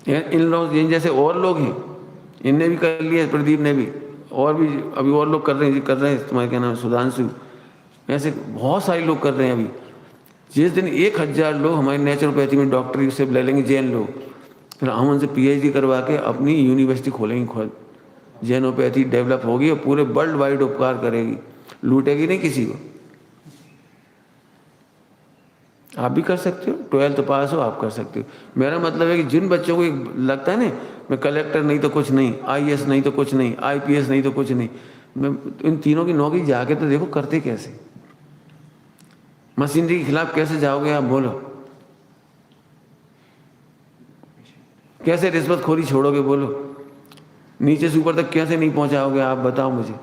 Speaker 1: इन लोग इन जैसे और लोग हैं, इनने भी कर लिया, प्रदीप ने भी, और भी अभी और लोग कर रहे हैं तुम्हारे क्या नाम, सुधांशु, ऐसे बहुत सारे लोग कर रहे हैं अभी। जिस दिन 1000 लोग हमारे नेचुरोपैथी में डॉक्टरी से ले लेंगे जैन लोग, फिर हम उनसे PhD करवा के अपनी यूनिवर्सिटी खोलेंगे खुद। जैनोपैथी डेवलप होगी और पूरे वर्ल्ड वाइड उपकार करेगी, लूटेगी नहीं किसी को। आप भी कर सकते हो, 12th पास हो आप कर सकते हो। मेरा मतलब है कि जिन बच्चों को लगता है ना मैं कलेक्टर नहीं तो कुछ नहीं, IAS नहीं तो कुछ नहीं, IPS नहीं तो कुछ नहीं, मैं इन तीनों की नौकरी जाके तो देखो करते कैसे। मशीनरी के खिलाफ कैसे जाओगे आप, बोलो? कैसे रिश्वतखोरी छोड़ोगे, बोलो? नीचे से ऊपर तक कैसे नहीं पहुंचाओगे आप, बताओ मुझे।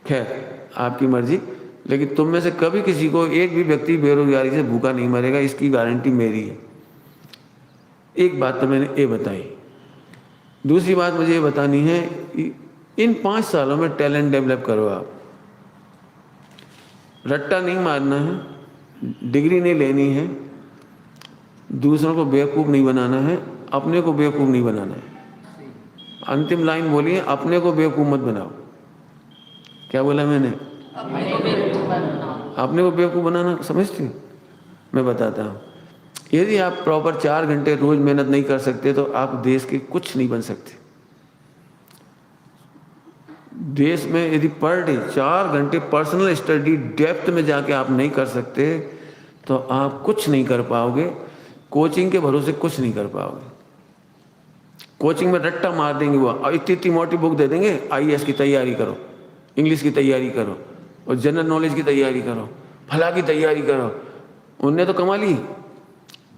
Speaker 1: खैर आपकी मर्जी, लेकिन तुम में से कभी किसी को एक भी व्यक्ति बेरोजगारी से भूखा नहीं मरेगा, इसकी गारंटी मेरी है। एक बात तो मैंने ये बताई। दूसरी बात मुझे ये बतानी है, इन 5 सालों में टैलेंट डेवलप करो आप। रट्टा नहीं मारना है, डिग्री नहीं लेनी है, दूसरों को बेवकूफ़ नहीं बनाना है, अपने को बेवकूफ़ नहीं बनाना है। अंतिम लाइन बोलिए, अपने को बेवकूफ़ मत बनाओ। क्या बोला मैंने? अपने को बेवकूफ़ बनाना समझते? मैं बताता हूँ। यदि आप प्रॉपर 4 घंटे रोज मेहनत नहीं कर सकते तो आप देश के कुछ नहीं बन सकते। देश में यदि पर डे 4 घंटे पर्सनल स्टडी डेप्थ में जाके आप नहीं कर सकते तो आप कुछ नहीं कर पाओगे। कोचिंग के भरोसे कुछ नहीं कर पाओगे। कोचिंग में रट्टा मार देंगे वो, और इतनी मोटी बुक दे देंगे, IAS की तैयारी करो, इंग्लिश की तैयारी करो, और जनरल नॉलेज की तैयारी करो, फला की तैयारी करो। उनने तो कमा ली,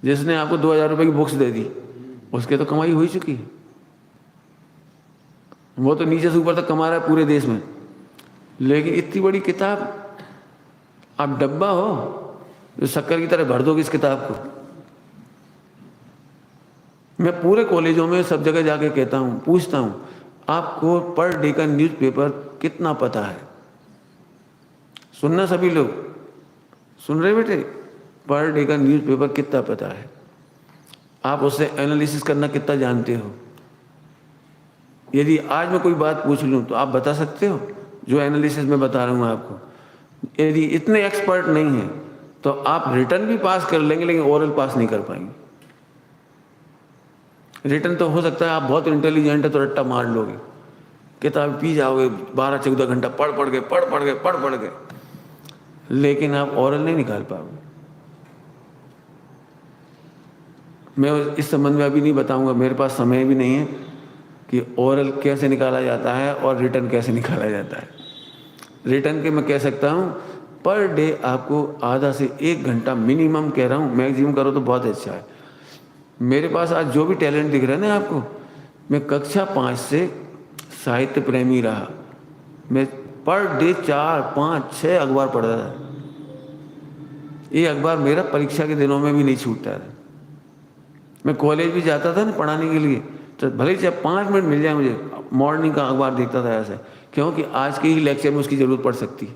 Speaker 1: जिसने आपको 2000 रुपये की बुक्स दे दी उसके तो कमाई हो ही चुकी है। वो तो नीचे से ऊपर तक कमा रहा है पूरे देश में। लेकिन इतनी बड़ी किताब, आप डब्बा हो जो शक्कर की तरह भर दोगे इस किताब को। मैं पूरे कॉलेजों में सब जगह जाके कहता हूँ, पूछता हूँ, आपको पर डे का न्यूज़पेपर कितना पता है? सुनना सभी लोग, सुन रहे बेटे? पर डे का न्यूज़पेपर कितना पता है? आप उससे एनालिसिस करना कितना जानते हो? यदि आज मैं कोई बात पूछ लूँ तो आप बता सकते हो जो एनालिसिस मैं बता रहा हूँ आपको? यदि इतने एक्सपर्ट नहीं हैं तो आप रिटर्न भी पास कर लेंगे लेकिन ओरल पास नहीं कर पाएंगे। रिटर्न तो हो सकता है आप बहुत इंटेलिजेंट है तो रट्टा मार लोगे, किताब पी जाओगे 12-14 घंटा पढ़ के, लेकिन आप ओरल नहीं निकाल पाओगे। मैं इस संबंध में अभी नहीं बताऊंगा, मेरे पास समय भी नहीं है कि ओरल कैसे निकाला जाता है और रिटर्न कैसे निकाला जाता है। रिटर्न के मैं कह सकता हूँ पर डे आपको आधा से 1 घंटा मिनिमम कह रहा हूँ, मैक्सिमम करो तो बहुत अच्छा है। मेरे पास आज जो भी टैलेंट दिख रहा है ना आपको, मैं कक्षा 5 से साहित्य प्रेमी रहा। मैं पर डे 4, 5, 6 अखबार पढ़ता था। ये अखबार मेरा परीक्षा के दिनों में भी नहीं छूटता था। मैं कॉलेज भी जाता था ना पढ़ाने के लिए, तो भले ही चाहे 5 मिनट मिल जाए मुझे, मॉर्निंग का अखबार देखता था ऐसे, क्योंकि आज के ही लेक्चर में उसकी ज़रूरत पड़ सकती है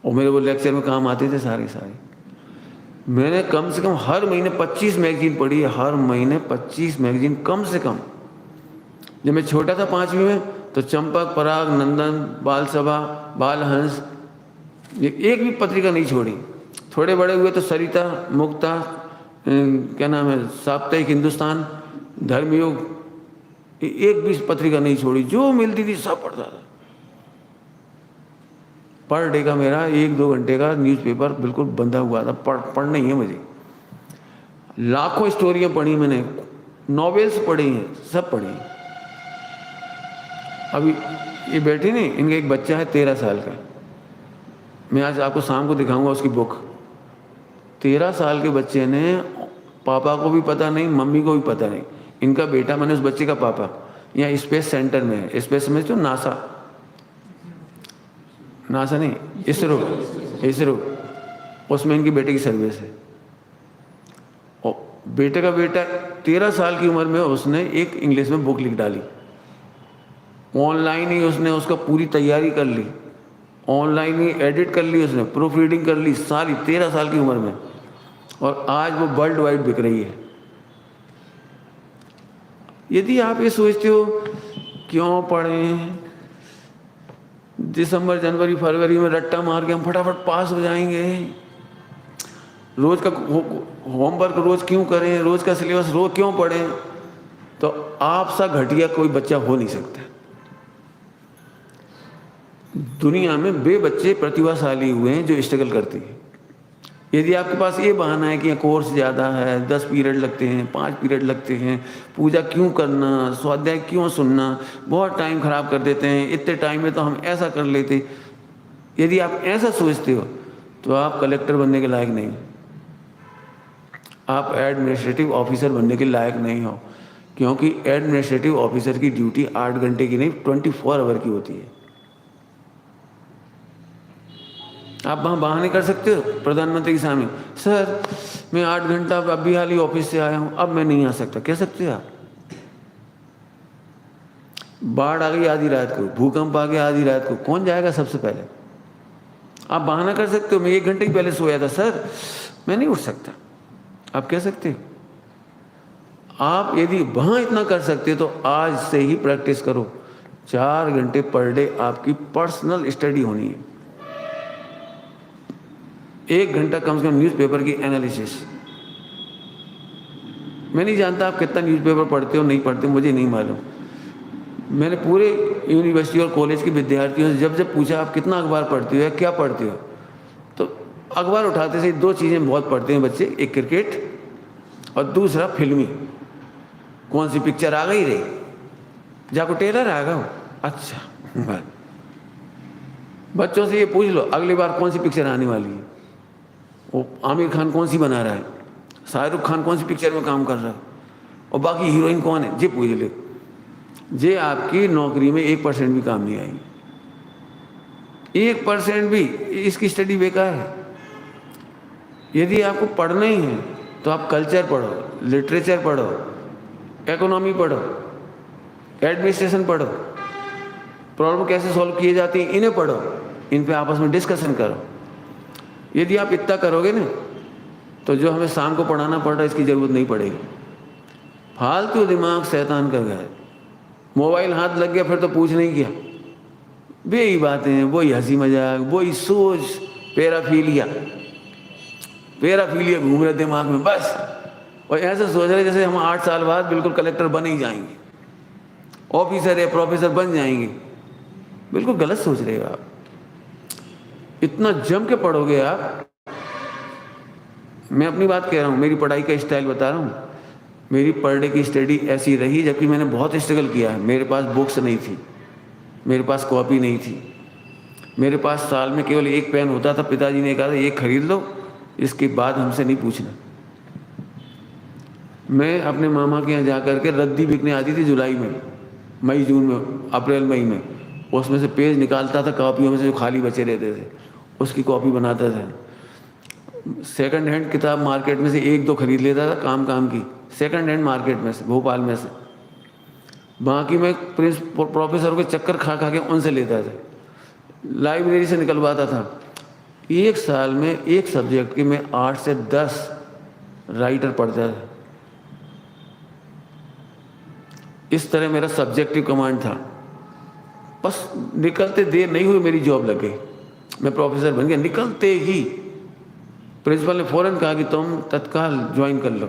Speaker 1: और मेरे वो लेक्चर में काम आते थे सारे। मैंने कम से कम हर महीने 25 मैगजीन पढ़ी है, हर महीने 25 मैगजीन कम से कम। जब मैं छोटा था 5वीं में तो चंपक, पराग, नंदन, बाल सभा, बाल हंस, ये एक भी पत्रिका नहीं छोड़ी। थोड़े बड़े हुए तो सरिता, मुक्ता, क्या नाम है, साप्ताहिक हिंदुस्तान, धर्मयुग, एक भी पत्रिका नहीं छोड़ी, जो मिलती थी सब पढ़ता था। पर डे का मेरा 1-2 घंटे का न्यूज़पेपर बिल्कुल बंधा हुआ था। पढ़ना ही है मुझे। लाखों स्टोरियाँ पढ़ी मैंने, नॉवेल्स पढ़ी हैं, सब पढ़ी हैं। अभी ये बैठी नहीं, इनका एक बच्चा है 13 साल का, मैं आज आपको शाम को दिखाऊंगा उसकी बुक। 13 साल के बच्चे ने, पापा को भी पता नहीं, मम्मी को भी पता नहीं, इनका बेटा मैंने उस बच्चे का पापा यहाँ स्पेस सेंटर में है। स्पेस में जो नासा नहीं, इसरो, उसमें इनकी बेटे की सर्विस है। और बेटे का बेटा 13 साल की उम्र में उसने एक इंग्लिश में बुक लिख डाली। ऑनलाइन ही उसने उसका पूरी तैयारी कर ली, ऑनलाइन ही एडिट कर ली, उसने प्रूफ रीडिंग कर ली सारी 13 साल की उम्र में, और आज वो वर्ल्ड वाइड बिक रही है। यदि आप ये सोचते हो क्यों पढ़ें, दिसंबर, जनवरी, फरवरी में रट्टा मार के हम फटाफट पास हो जाएंगे, रोज का होमवर्क रोज क्यों करें, रोज का सिलेबस रोज क्यों पढ़ें, तो आप सा घटिया कोई बच्चा हो नहीं सकता। दुनिया में वे बच्चे प्रतिभाशाली हुए हैं जो स्ट्रगल करते हैं। यदि आपके पास ये बहाना है कि कोर्स ज़्यादा है, 10 पीरियड लगते हैं, 5 पीरियड लगते हैं, पूजा क्यों करना, स्वाध्याय क्यों सुनना, बहुत टाइम खराब कर देते हैं, इतने टाइम में तो हम ऐसा कर लेते, यदि आप ऐसा सोचते हो तो आप कलेक्टर बनने के लायक नहीं, आप एडमिनिस्ट्रेटिव ऑफिसर बनने के लायक नहीं हो, क्योंकि एडमिनिस्ट्रेटिव ऑफिसर की ड्यूटी 8 घंटे की नहीं 24 आवर की होती है। आप वहाँ बहाने कर सकते हो प्रधानमंत्री के सामने, सर मैं 8 घंटा अभी हाल ही ऑफिस से आया हूँ, अब मैं नहीं आ सकता, कह सकते हो आप। बाढ़ आ गई आधी रात को, भूकंप आ गया आधी रात को, कौन जाएगा सबसे पहले? आप बहाना कर सकते हो, मैं 1 घंटे ही पहले सोया था सर, मैं नहीं उठ सकता, आप कह सकते हो। आप यदि वहाँ इतना कर सकते हो तो आज से ही प्रैक्टिस करो। 4 घंटे पर डे आपकी पर्सनल स्टडी होनी है। 1 घंटा कम से कम न्यूज़पेपर की एनालिसिस। मैं नहीं जानता आप कितना न्यूज़पेपर पढ़ते हो नहीं पढ़ते, मुझे नहीं मालूम। मैंने पूरे यूनिवर्सिटी और कॉलेज के विद्यार्थियों से जब जब पूछा आप कितना अखबार पढ़ते हो या क्या पढ़ते हो, तो अखबार उठाते से 2 चीज़ें बहुत पढ़ते हैं बच्चे, एक क्रिकेट और दूसरा फिल्मी, कौन सी पिक्चर आ गई रे, जाको टेलर आ गया, अच्छा। बच्चों से ये पूछ लो अगली बार कौन सी पिक्चर आने वाली है, वो आमिर खान कौन सी बना रहा है, शाहरुख खान कौन सी पिक्चर में काम कर रहा है, और बाकी हीरोइन कौन है, ये पूछ ले। ये आपकी नौकरी में 1% भी काम नहीं आएगी, 1% भी। इसकी स्टडी बेकार है। यदि आपको पढ़ना ही है तो आप कल्चर पढ़ो, लिटरेचर पढ़ो, इकोनॉमी पढ़ो, एडमिनिस्ट्रेशन पढ़ो, प्रॉब्लम कैसे सॉल्व किए जाती हैं इन्हें पढ़ो, इन पे आपस में डिस्कशन करो। यदि आप इतना करोगे ना तो जो हमें शाम को पढ़ाना पड़ रहा है इसकी ज़रूरत नहीं पड़ेगी। फालतू दिमाग शैतान का घर। मोबाइल हाथ लग गया फिर तो पूछ नहीं किया, वही बातें, वही हंसी मजाक, वही सोच, पैराफीलिया घूम रहे दिमाग में बस। और ऐसे सोच रहे जैसे हम 8 साल बाद बिल्कुल कलेक्टर बन ही जाएंगे, ऑफिसर या प्रोफेसर बन जाएंगे। बिल्कुल गलत सोच रहे हो आप। इतना जम के पढ़ोगे आप। मैं अपनी बात कह रहा हूँ, मेरी पढ़ाई का स्टाइल बता रहा हूँ। मेरी पर डे की स्टडी ऐसी रही, जबकि मैंने बहुत स्ट्रगल किया है। मेरे पास बुक्स नहीं थी, मेरे पास कॉपी नहीं थी, मेरे पास साल में केवल एक पेन होता था। पिताजी ने कहा था ये खरीद लो, इसके बाद हमसे नहीं पूछना। मैं अपने मामा के यहाँ जा करके रद्दी बिकने आती थी जुलाई में, मई जून में, अप्रैल मई में। उसमें से पेज निकालता था कॉपियों में से जो खाली बचे रहते थे, उसकी कॉपी बनाता था। सेकंड हैंड किताब मार्केट में से 1-2 खरीद लेता था, काम की, सेकंड हैंड मार्केट में से, भोपाल में से। बाकी मैं प्रोफेसर के चक्कर खा के उनसे लेता था, लाइब्रेरी से निकलवाता था। एक साल में एक सब्जेक्ट के मैं 8 से 10 राइटर पढ़ता था। इस तरह मेरा सब्जेक्टिव कमांड था। बस निकलते देर नहीं हुई मेरी जॉब लग गई, मैं प्रोफेसर बन गया। निकलते ही प्रिंसिपल ने फौरन कहा कि तुम तत्काल ज्वाइन कर लो।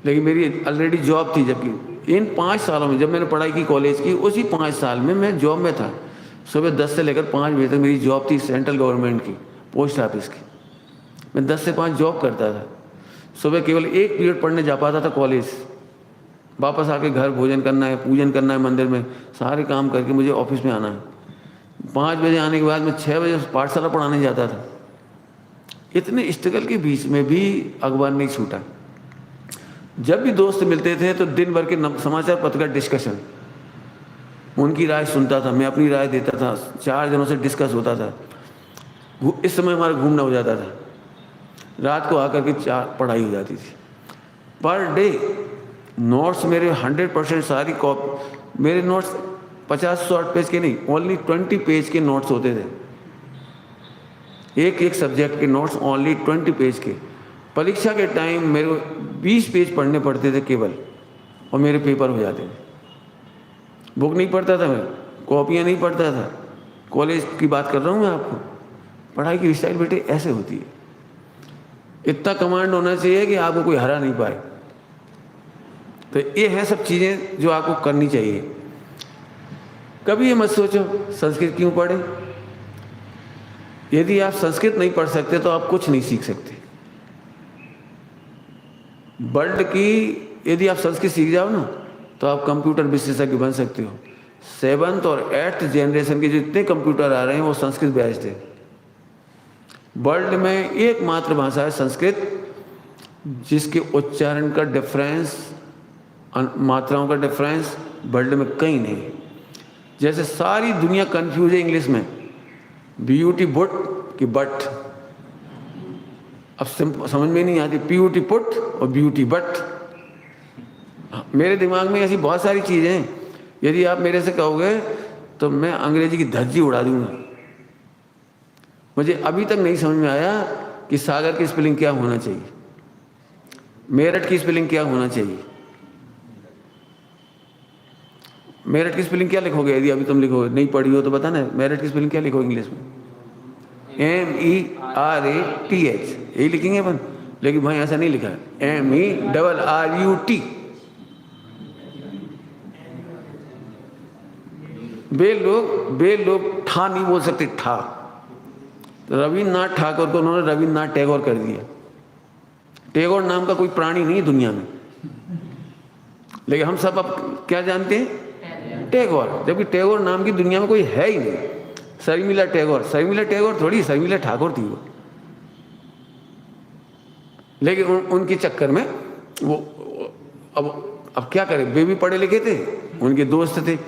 Speaker 1: लेकिन मेरी ऑलरेडी जॉब थी, जबकि इन 5 सालों में, जब मैंने पढ़ाई की कॉलेज की, उसी 5 साल में मैं जॉब में था। सुबह 10 से लेकर 5 बजे तक मेरी जॉब थी, सेंट्रल गवर्नमेंट की, पोस्ट ऑफिस की। मैं 10 से 5 जॉब करता था। सुबह केवल 1 पीरियड पढ़ने जा पाता था कॉलेज। वापस आके घर भोजन करना है, पूजन करना है मंदिर में, सारे काम करके मुझे ऑफिस में आना है। 5 बजे आने के बाद मैं 6 बजे पाठशाला पढ़ाने जाता था। इतने स्ट्रगल के बीच में भी अखबार नहीं छूटा। जब भी दोस्त मिलते थे तो दिन भर के समाचार पत्र का डिस्कशन, उनकी राय सुनता था, मैं अपनी राय देता था, 4 जनों से डिस्कस होता था। इस समय हमारा घूमना हो जाता था। रात को आकर के 4 पढ़ाई हो जाती थी। पर डे नोट्स मेरे 100% सारी कॉपी, मेरे नोट्स 50-60 पेज के नहीं, ओनली 20 पेज के नोट्स होते थे। एक सब्जेक्ट के नोट्स ओनली 20 पेज के। परीक्षा के टाइम मेरे 20 पेज पढ़ने पड़ते थे केवल, और मेरे पेपर हो जाते थे। बुक नहीं पढ़ता था मैं, कॉपियाँ नहीं पढ़ता था। कॉलेज की बात कर रहा हूँ मैं आपको। पढ़ाई की स्टाइल बेटे ऐसे होती है। इतना कमांड होना चाहिए कि आपको कोई हरा नहीं पाए। तो ये है सब चीज़ें जो आपको करनी चाहिए। कभी ये मत सोचो संस्कृत क्यों पढ़े। यदि आप संस्कृत नहीं पढ़ सकते तो आप कुछ नहीं सीख सकते। वर्ल्ड की यदि आप संस्कृत सीख जाओ ना तो आप कंप्यूटर विशेषज्ञ बन सकते हो। 7th और 8th जनरेशन के जितने कंप्यूटर आ रहे हैं वो संस्कृत बेस्ड है। वर्ल्ड में एकमात्र भाषा है संस्कृत जिसके उच्चारण का डिफरेंस, मात्राओं का डिफरेंस वर्ल्ड में कहीं नहीं है। जैसे सारी दुनिया कंफ्यूज है इंग्लिश में, ब्यूटी बुट की बट। अब समझ में नहीं आती ब्यूटी पुट और ब्यूटी बट। मेरे दिमाग में ऐसी बहुत सारी चीज़ें हैं, यदि आप मेरे से कहोगे तो मैं अंग्रेजी की धज्जी उड़ा दूंगा। मुझे अभी तक नहीं समझ में आया कि सागर की स्पेलिंग क्या होना चाहिए, मेरठ की स्पेलिंग क्या होना चाहिए। मेरठ की स्पेलिंग क्या लिखोगे यदि अभी तुम लिखोगे, नहीं पढ़ी हो तो बताना। मेरठ की स्पेलिंग क्या लिखोगे इंग्लिश में? MERATH, यही लिखेंगे अपन। लेकिन भाई ऐसा नहीं लिखा है, MERRUT। वे लोग ठा नहीं बोल सकते, ठा। तो रविन्द्रनाथ ठाकुर को उन्होंने रविन्द्रनाथ टैगोर कर दिया। टैगोर नाम का कोई प्राणी नहीं है दुनिया में, लेकिन हम सब अब क्या जानते हैं? टैगोर। जबकि टैगोर नाम की दुनिया में कोई है ही नहीं। शर्मिला टैगोर थोड़ी, शर्मिला ठाकुर थी वो। लेकिन उनके चक्कर में वो अब क्या करें, वे भी पढ़े लिखे थे, उनके दोस्त थे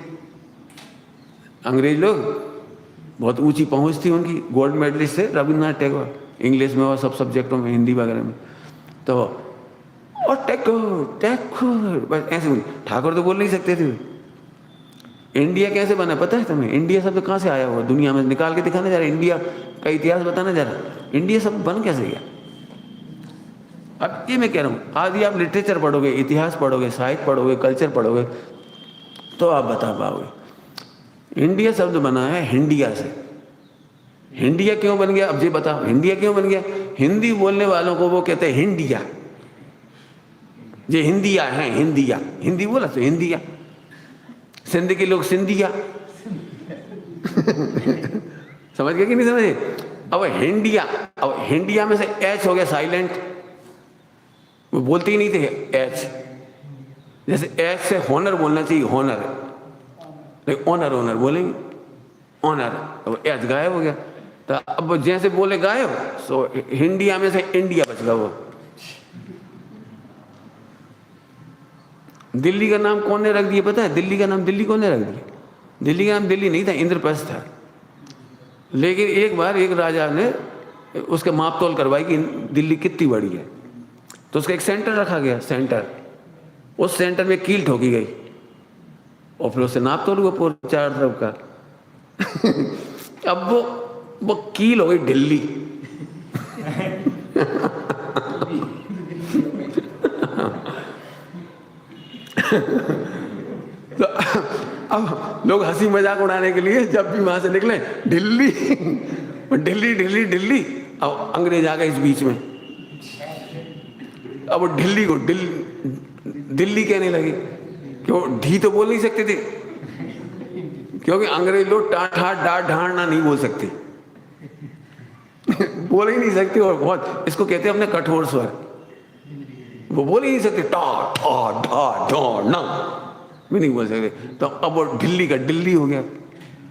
Speaker 1: अंग्रेज लोग, बहुत ऊंची पहुंच थी उनकी, गोल्ड मेडलिस्ट थे रविन्द्रनाथ टैगोर, इंग्लिश में और सब सब्जेक्टों में, हिंदी वगैरह में। तो और टैगोर बस ऐसे, ठाकुर तो बोल नहीं सकते थे। इंडिया कैसे बना पता है तुम्हें? इंडिया शब्द कहाँ से आया हुआ दुनिया में? निकाल के दिखाना जरा, इंडिया का इतिहास बताना जरा। इंडिया शब्द बन कैसे गया? अब ये मैं कह रहा हूँ, आज आप लिटरेचर पढ़ोगे, इतिहास पढ़ोगे, साहित्य पढ़ोगे, कल्चर पढ़ोगे, तो आप बता पाओगे। इंडिया शब्द बना है हिंडिया से। हिंडिया क्यों बन गया, अब ये बताओ हिंडिया क्यों बन गया? हिंदी बोलने वालों को वो कहते हैं हिंडिया, ये हिंदिया है, हिंदिया, हिंदी बोला तो हिंदिया। सिंध के लोग सिंधिया समझ गए कि नहीं समझे? अब हिंडिया, अब हिंडिया में से एच हो गया साइलेंट, वो बोलते ही नहीं थे एच। जैसे एच से होनर बोलना चाहिए, होनर, ऑनर ऑनर बोलेंगे ऑनर, अब एच गायब हो गया। तो अब जैसे बोले गायब, सो हिंडिया में से इंडिया बच गया। वो दिल्ली का नाम कौन ने रख दिया पता है? दिल्ली का नाम दिल्ली कौन ने रख दिया? दिल्ली का नाम दिल्ली नहीं था, इंद्रप्रस्थ था। लेकिन एक बार एक राजा ने उसके माप तोल करवाई कि दिल्ली कितनी बड़ी है, तो उसका एक सेंटर रखा गया, सेंटर। उस सेंटर में कील ठोकी गई और फिर उससे नाप तोल हुआ पूरा चार तरफ का अब वो कील हो गई दिल्ली तो अब लोग हंसी मजाक उड़ाने के लिए जब भी वहां से निकले दिल्ली दिल्ली दिल्ली दिल्ली, अब अंग्रेज आ गए इस बीच में। अब वो दिल्ली को दिल्ली कहने लगे, क्यों ढी तो बोल नहीं सकते थे, क्योंकि अंग्रेज लोग टाट हाट डाट ढाड़ना नहीं बोल सकते बोल ही नहीं सकते। और बहुत इसको कहते हैं अपने कठोर स्वर, वो बोल ही नहीं सकते, टा ठा ढा ढा ना भी नहीं बोल सकते। तो अब वो दिल्ली का दिल्ली हो गया,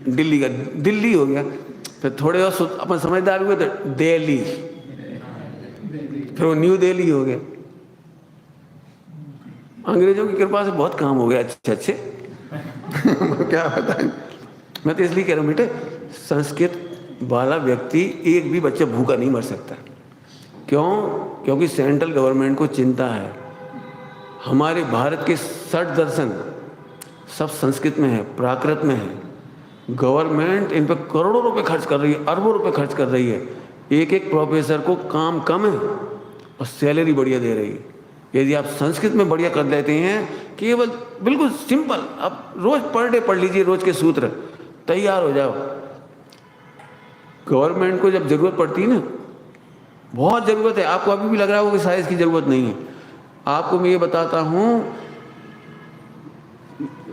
Speaker 1: दिल्ली का दिल्ली हो गया। फिर थोड़े और अपन समझदार हुए तो दिल्ली, फिर वो न्यू दिल्ली हो गया। अंग्रेजों की कृपा से बहुत काम हो गया अच्छे अच्छे क्या बताएं। मैं तो इसलिए कह रहा हूँ बेटे, संस्कृत वाला व्यक्ति एक भी बच्चा भूखा नहीं मर सकता। क्यों? क्योंकि सेंट्रल गवर्नमेंट को चिंता है। हमारे भारत के 60 दर्शन सब संस्कृत में है, प्राकृत में है। गवर्नमेंट इन पर करोड़ों रुपए खर्च कर रही है, अरबों रुपए खर्च कर रही है। एक एक प्रोफेसर को काम कम है और सैलरी बढ़िया दे रही है। यदि आप संस्कृत में बढ़िया कर लेते हैं, केवल बिल्कुल सिंपल, आप रोज पर डे पढ़ लीजिए, रोज के सूत्र, तैयार हो जाओ। गवर्नमेंट को जब जरूरत पड़ती है ना, बहुत जरूरत है, आपको अभी भी लग रहा होगा कि शायद इसकी जरूरत नहीं है। आपको मैं ये बताता हूँ,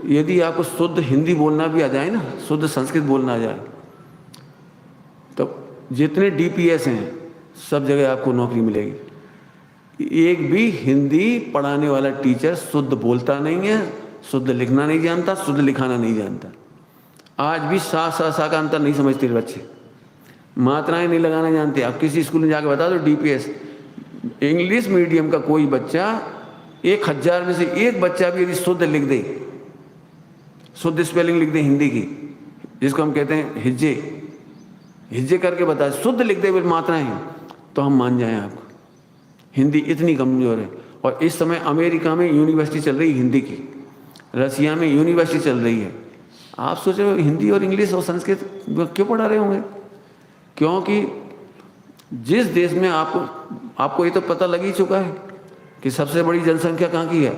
Speaker 1: यदि आपको शुद्ध हिंदी बोलना भी आ जाए ना, शुद्ध संस्कृत बोलना आ जाए, तो जितने डीपीएस हैं सब जगह आपको नौकरी मिलेगी। एक भी हिंदी पढ़ाने वाला टीचर शुद्ध बोलता नहीं है, शुद्ध लिखना नहीं जानता, शुद्ध लिखाना नहीं जानता। आज भी सा का अंतर नहीं समझते बच्चे, मात्राएं नहीं लगाना जानते। आप किसी स्कूल में जाकर बता दो डीपीएस इंग्लिश मीडियम का कोई बच्चा, 1000 में से एक बच्चा भी यदि शुद्ध लिख दे, शुद्ध स्पेलिंग लिख दे हिंदी की, जिसको हम कहते हैं हिज्जे, हिज्जे करके बताए, शुद्ध लिख दे मात्राएं, तो हम मान जाएं आपको। हिंदी इतनी कमजोर है। और इस समय अमेरिका में यूनिवर्सिटी चल रही है हिंदी की, रसिया में यूनिवर्सिटी चल रही है। आप सोच रहे हो हिंदी और इंग्लिश और संस्कृत क्यों पढ़ा रहे होंगे? क्योंकि जिस देश में आपको ये तो पता लग ही चुका है कि सबसे बड़ी जनसंख्या कहाँ की है,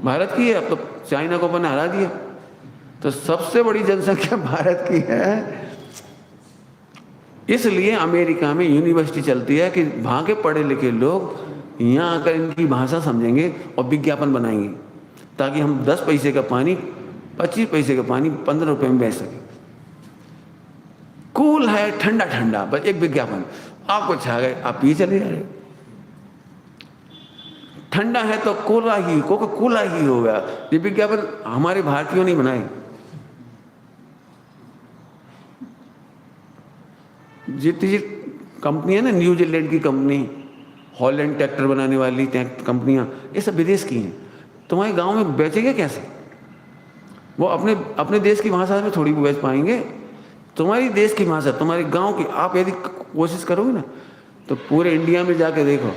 Speaker 1: भारत की है। अब तो चाइना को अपन ने हरा दिया, तो सबसे बड़ी जनसंख्या भारत की है। इसलिए अमेरिका में यूनिवर्सिटी चलती है कि वहाँ के पढ़े लिखे लोग यहाँ आकर इनकी भाषा समझेंगे और विज्ञापन बनाएंगे, ताकि हम 10 पैसे का पानी, 25 पैसे का पानी 15 रुपए में बेच सकें। कूल है, ठंडा ठंडा, बस एक विज्ञापन आपको छा गए, आप पी चले जा रहे। ठंडा है तो कोला ही, कोका कोला ही होगा। ये विज्ञापन हमारे भारतीयों ने बनाए। जितनी कंपनी है ना, न्यूजीलैंड की कंपनी, हॉलैंड ट्रैक्टर बनाने वाली कंपनियां, ये सब विदेश की हैं। तुम्हारे गांव में बेचेंगे कैसे? वो अपने देश की भाषा में थोड़ी बेच पाएंगे। तुम्हारी देश की भाषा, तुम्हारे गांव की, आप यदि कोशिश करोगे ना, तो पूरे इंडिया में जाके देखो,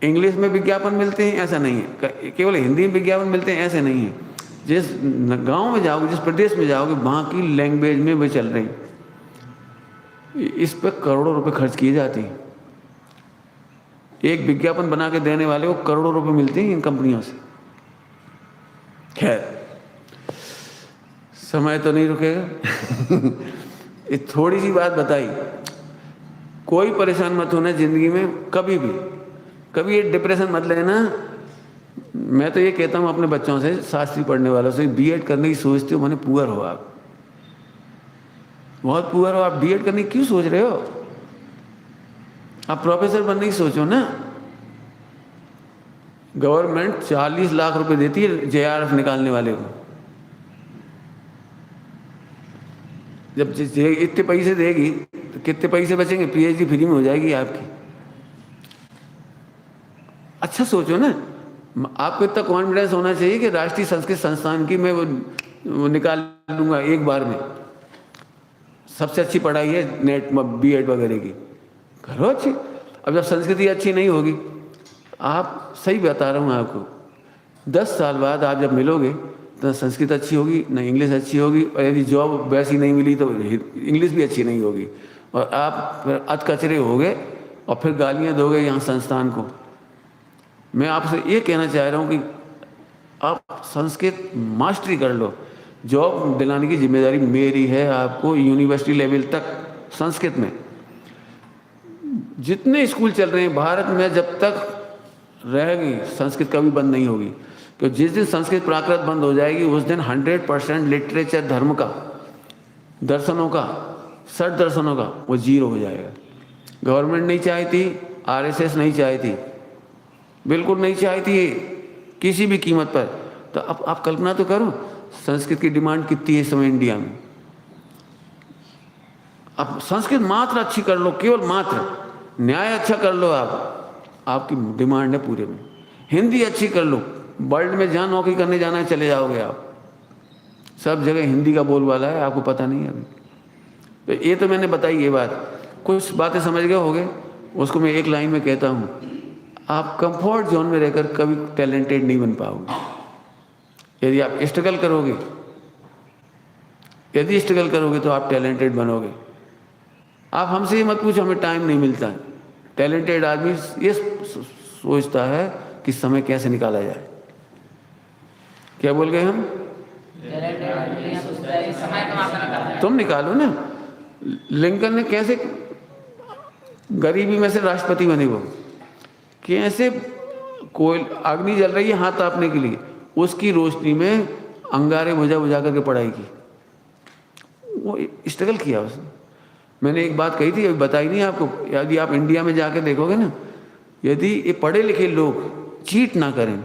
Speaker 1: इंग्लिश में विज्ञापन मिलते हैं ऐसा नहीं है, केवल हिंदी में विज्ञापन मिलते हैं ऐसे नहीं है। जिस गांव में जाओगे, जिस प्रदेश में जाओगे, वहाँ की लैंग्वेज में वे चल रही। इस पर करोड़ों रुपए खर्च किए जाते हैं। एक विज्ञापन बना के देने वाले को करोड़ों रुपए मिलते हैं इन कंपनियों से। खैर, समय तो नहीं रुकेगा। ये थोड़ी सी बात बताई। कोई परेशान मत होना जिंदगी में कभी भी, कभी ये डिप्रेशन मत लेना। मैं तो ये कहता हूँ अपने बच्चों से, शास्त्री पढ़ने वालों से, बीएड करने की सोचते हो मैंने पुअर हो, आप बहुत पुअर हो, आप बीएड करने की क्यों सोच रहे हो? आप प्रोफेसर बनने की सोचो ना। गवर्नमेंट 40 लाख रुपए देती है जेआरएफ निकालने वाले को। जब इतने पैसे देगी तो कितने पैसे बचेंगे? पीएचडी फ्री में हो जाएगी आपकी। अच्छा सोचो ना, आपको इतना कॉन्फिडेंस होना चाहिए कि राष्ट्रीय संस्कृत संस्थान की मैं वो निकाल लूँगा एक बार में। सबसे अच्छी पढ़ाई है नेट बीएड वगैरह की, करो अच्छी। अब जब संस्कृति अच्छी नहीं होगी, आप सही बता रहा हूँ आपको, 10 साल बाद आप जब मिलोगे तो संस्कृत अच्छी होगी ना इंग्लिश अच्छी होगी, और यदि जॉब वैसी नहीं मिली तो इंग्लिश भी अच्छी नहीं होगी, और आप फिर अधकचरे होगे और फिर गालियाँ दोगे यहाँ संस्थान को। मैं आपसे ये कहना चाह रहा हूँ कि आप संस्कृत मास्टरी कर लो। जॉब दिलाने की जिम्मेदारी मेरी है आपको, यूनिवर्सिटी लेवल तक संस्कृत में। जितने स्कूल चल रहे हैं भारत में, जब तक रहेगी संस्कृत कभी बंद नहीं होगी। तो जिस दिन संस्कृत प्राकृत बंद हो जाएगी उस दिन 100% लिटरेचर धर्म का, दर्शनों का, 60 दर्शनों का वो जीरो हो जाएगा। गवर्नमेंट नहीं चाहती, आरएसएस नहीं चाहती, बिल्कुल नहीं चाहती किसी भी कीमत पर। तो अब आप कल्पना तो करो संस्कृत की डिमांड कितनी है इस समय इंडिया में। अब संस्कृत मात्र अच्छी कर लो, केवल मात्र न्याय अच्छा कर लो, आपकी डिमांड है पूरे में। हिंदी अच्छी कर लो, वर्ल्ड में जहाँ नौकरी करने जाना है चले जाओगे आप, सब जगह हिंदी का बोलबाला है, आपको पता नहीं है अभी। तो ये तो मैंने बताई ये बात, कुछ बातें समझ गए होगे। उसको मैं एक लाइन में कहता हूँ, आप कंफर्ट जोन में रहकर कभी टैलेंटेड नहीं बन पाओगे। यदि आप स्ट्रगल करोगे, यदि स्ट्रगल करोगे तो आप टैलेंटेड बनोगे। आप हमसे ये मत पूछो हमें टाइम नहीं मिलता है। टैलेंटेड आदमी ये सोचता है कि समय कैसे निकाला जाए। क्या बोल गए हम? तुम निकालो ना। लिंकन ने कैसे गरीबी में से राष्ट्रपति बने, वो कैसे, कोई अग्नि जल रही है हाथ तापने के लिए, उसकी रोशनी में अंगारे बुझा बुझा करके पढ़ाई की, वो स्ट्रगल किया उसने। मैंने एक बात कही थी अभी बताई नहीं आपको, यदि आप इंडिया में जाके देखोगे ना, यदि ये पढ़े लिखे लोग चीट ना करें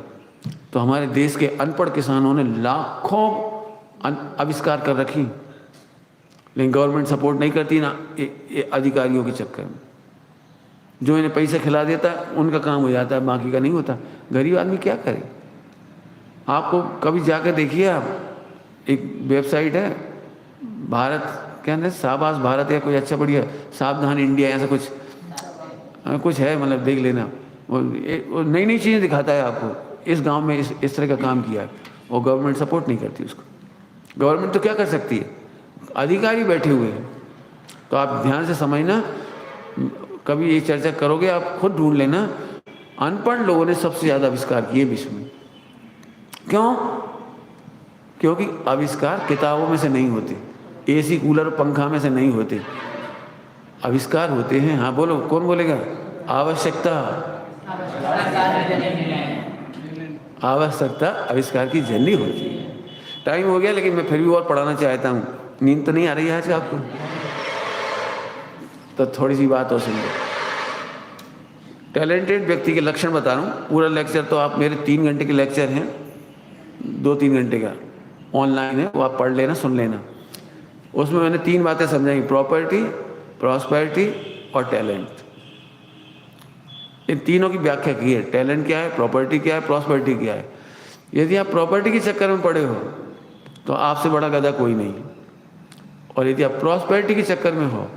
Speaker 1: तो हमारे देश के अनपढ़ किसानों ने लाखों आविष्कार कर रखी, लेकिन गवर्नमेंट सपोर्ट नहीं करती ना, ये अधिकारियों के चक्कर में जो इन्हें पैसे खिला देता है उनका काम हो जाता है, बाकी का नहीं होता। गरीब आदमी क्या करे? आपको कभी जाकर देखिए आप, एक वेबसाइट है भारत, क्या है, शाबाश भारत या कोई अच्छा बढ़िया, सावधान इंडिया, ऐसा कुछ है, मतलब देख लेना। वो नई नई चीज़ें दिखाता है आपको, इस गांव में इस तरह का काम किया है, और गवर्नमेंट सपोर्ट नहीं करती उसको। गवर्नमेंट तो क्या कर सकती है, अधिकारी बैठे हुए हैं। तो आप ध्यान से समझना, कभी ये चर्चा करोगे आप खुद ढूंढ लेना, अनपढ़ लोगों ने सबसे ज़्यादा आविष्कार किए विश्व में। क्यों? क्योंकि आविष्कार किताबों में से नहीं होते, एसी कूलर पंखा में से नहीं होते, आविष्कार होते हैं। हाँ बोलो, कौन बोलेगा? आवश्यकता आविष्कार की जननी होती है। टाइम हो गया, लेकिन मैं फिर भी और पढ़ाना चाहता हूँ। नींद तो नहीं आ रही है आज आपको? तो थोड़ी सी बात और सुन लो। टैलेंटेड व्यक्ति के लक्षण बता रहा हूँ। पूरा लेक्चर तो आप, मेरे 3 घंटे के लेक्चर हैं, 2-3 घंटे का ऑनलाइन है, वो आप पढ़ लेना, सुन लेना। उसमें मैंने 3 बातें समझाई, प्रॉपर्टी, प्रॉस्पेरिटी और टैलेंट। इन तीनों की व्याख्या की है। टैलेंट क्या है, प्रॉपर्टी क्या है, प्रॉस्पेरिटी क्या है। यदि आप प्रॉपर्टी के चक्कर में पड़े हो तो आपसे बड़ा गधा कोई नहीं, और यदि आप प्रॉस्पेरिटी के चक्कर में हो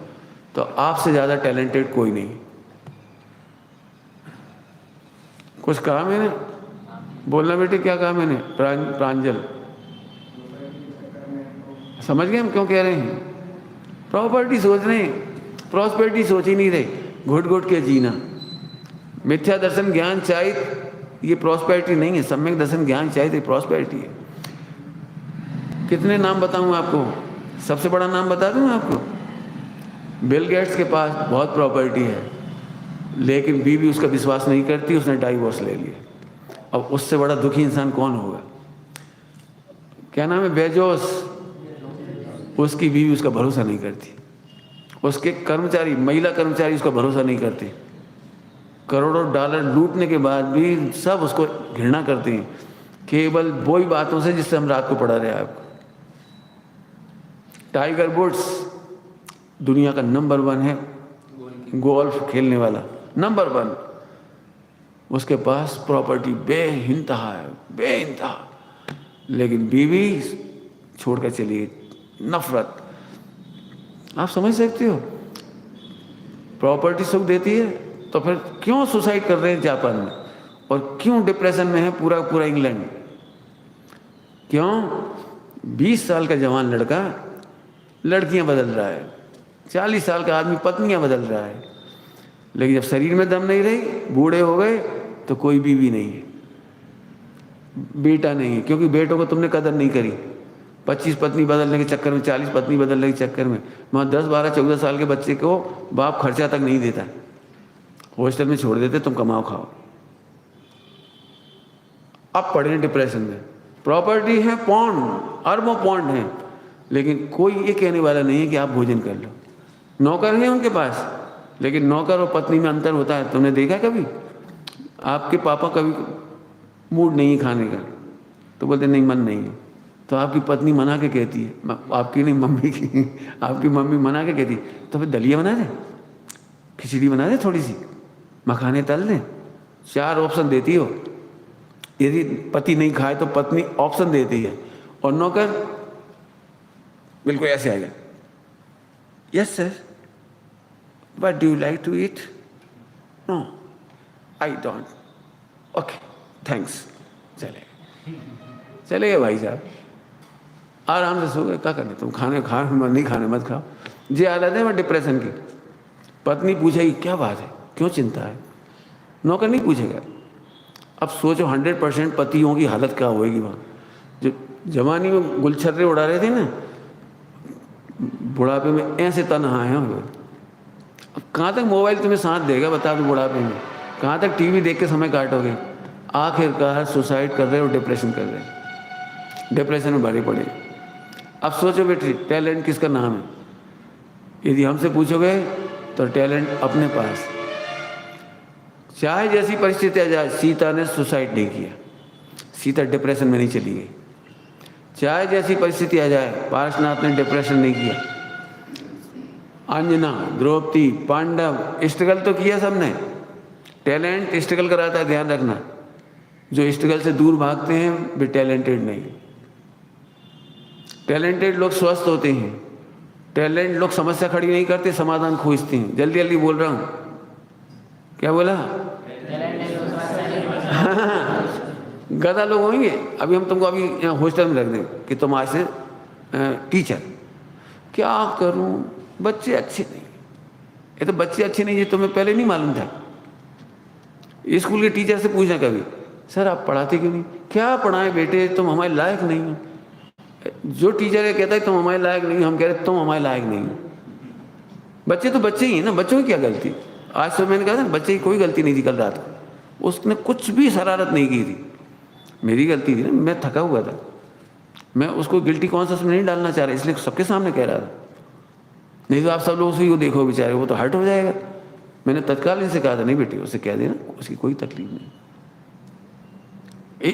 Speaker 1: तो आपसे ज़्यादा टैलेंटेड कोई नहीं। कुछ कहा मैंने? बोलना बेटे, क्या कहा मैंने? प्रांजल, समझ गए हम क्यों कह रहे हैं? प्रॉपर्टी सोच रहे हैं, प्रॉस्पेरिटी सोच ही नहीं रहे, घुट घुट के जीना। मिथ्या दर्शन ज्ञान चाहिए, ये प्रॉस्पेरिटी नहीं है। सम्यक दर्शन ज्ञान चाहिए, तो प्रॉस्पेरिटी है। कितने नाम बताऊं आपको? सबसे बड़ा नाम बता दूं आपको? बिल गेट्स के पास बहुत प्रॉपर्टी है, लेकिन बीवी उसका विश्वास नहीं करती, उसने डाइवोर्स ले लिया। अब उससे बड़ा दुखी इंसान कौन होगा? क्या नाम है? बेजोस। उसकी बीवी उसका भरोसा नहीं करती, उसके कर्मचारी, महिला कर्मचारी उसका भरोसा नहीं करते, करोड़ों डॉलर लूटने के बाद भी सब उसको घृणा करते हैं, केवल वही बातों से जिससे हम रात को पढ़ा रहे हैं आपको। टाइगर वुड्स दुनिया का नंबर 1 है गोल्फ खेलने वाला, नंबर 1। उसके पास प्रॉपर्टी बेइंतहा है, बेइंतहा, लेकिन बीवी छोड़कर चली गई। नफरत। आप समझ सकते हो? प्रॉपर्टी सुख देती है तो फिर क्यों सुसाइड कर रहे हैं जापान में, और क्यों डिप्रेशन में है पूरा पूरा इंग्लैंड? क्यों? 20 साल का जवान लड़का लड़कियां बदल रहा है, 40 साल का आदमी पत्नियां बदल रहा है, लेकिन जब शरीर में दम नहीं रही, बूढ़े हो गए, तो कोई बीवी नहीं है, बेटा नहीं है, क्योंकि बेटों को तुमने कदर नहीं करी। 25 पत्नी बदलने के चक्कर में, 40 पत्नी बदलने के चक्कर में, वहाँ 10, 12, 14 साल के बच्चे को बाप खर्चा तक नहीं देता, हॉस्टल में छोड़ देते, तुम कमाओ खाओ। अब पड़े डिप्रेशन में। प्रॉपर्टी है, पौंड, अरबों पौंड है, लेकिन कोई ये कहने वाला नहीं है कि आप भोजन कर लो। नौकर है उनके पास, लेकिन नौकर और पत्नी में अंतर होता है। तुमने देखा कभी? आपके पापा कभी मूड नहीं है खाने का, तो बोलते नहीं, मन नहीं है, तो आपकी पत्नी मना के कहती है, आपकी नहीं, मम्मी की, आपकी मम्मी मना के कहती है, तो फिर दलिया बना दे, खिचड़ी बना दे, थोड़ी सी मखाने तल दें। 4 ऑप्शन देती हो। यदि पति नहीं खाए तो पत्नी ऑप्शन देती है, और नौकर बिल्कुल ऐसे आएगा, yes sir, but do you like to eat? No, I don't. Okay, thanks. चले गए भाई साहब, आराम से सो गए। क्या करने, तुम खाने खा, नहीं खाने मत खाओ। ये हालत है वह डिप्रेशन की। पत्नी पूछेगी क्या बात है, क्यों चिंता है? नौकर नहीं पूछेगा। अब सोचो 100% पतियों की हालत क्या होएगी वहाँ, जो जवानी में गुलछर्रे उड़ा रहे थे ना, बुढ़ापे में ऐसे तनहा है। अब कहाँ तक मोबाइल तुम्हें साथ देगा, बता दो? बुढ़ापे में कहाँ तक टीवी देख के समय काटोगे? आखिरकार सुसाइड कर रहे हो, डिप्रेशन कर रहे हो, डिप्रेशन में भरे पड़े। अब सोचो बेटी, टैलेंट किसका नाम है? यदि हमसे पूछोगे तो टैलेंट अपने पास। चाहे जैसी परिस्थिति आ जाए, सीता ने सुसाइड नहीं किया, सीता डिप्रेशन में नहीं चली गई। चाहे जैसी परिस्थिति आ जाए, पार्श्वनाथ ने डिप्रेशन नहीं किया। अंजना, द्रौपदी, पांडव, स्ट्रगल तो किया सबने। टैलेंट स्ट्रगल कराता है, ध्यान रखना। जो स्ट्रगल से दूर भागते हैं वे टैलेंटेड नहीं। टैलेंटेड लोग स्वस्थ होते हैं। टैलेंट लोग समस्या खड़ी नहीं करते, समाधान खोजते हैं। जल्दी जल्दी बोल रहा हूँ, क्या बोला? गधा लोग होंगे। अभी हम तुमको अभी यहाँ हॉस्टल में रख दें कि तुम आज से टीचर। क्या करूँ, बच्चे अच्छे नहीं। ये तो बच्चे अच्छे नहीं, ये तुम्हें पहले नहीं मालूम था? स्कूल के टीचर से पूछना कभी, सर आप पढ़ाते क्यों नहीं? क्या पढ़ाएं बेटे, तुम हमारे लायक नहीं हो। जो टीचर है कहता है तुम हमारे लायक नहीं हो, हम कह रहे तुम हमारे लायक नहीं हो। बच्चे तो बच्चे ही हैं ना, बच्चों की क्या गलती? आज तो मैंने कहा था बच्चे की कोई गलती नहीं थी। कल रात को उसने कुछ भी शरारत नहीं की थी, मेरी गलती थी ना, मैं थका हुआ था। मैं उसको गिल्टी कॉन्शियस में नहीं डालना चाह रहा, इसलिए सबके सामने कह रहा था। नहीं तो आप सब लोग उसी को देखो बेचारे, वो तो हर्ट हो जाएगा। मैंने तत्काल इनसे कहा था, नहीं बेटे उसे कह देना, उसकी कोई तकलीफ नहीं।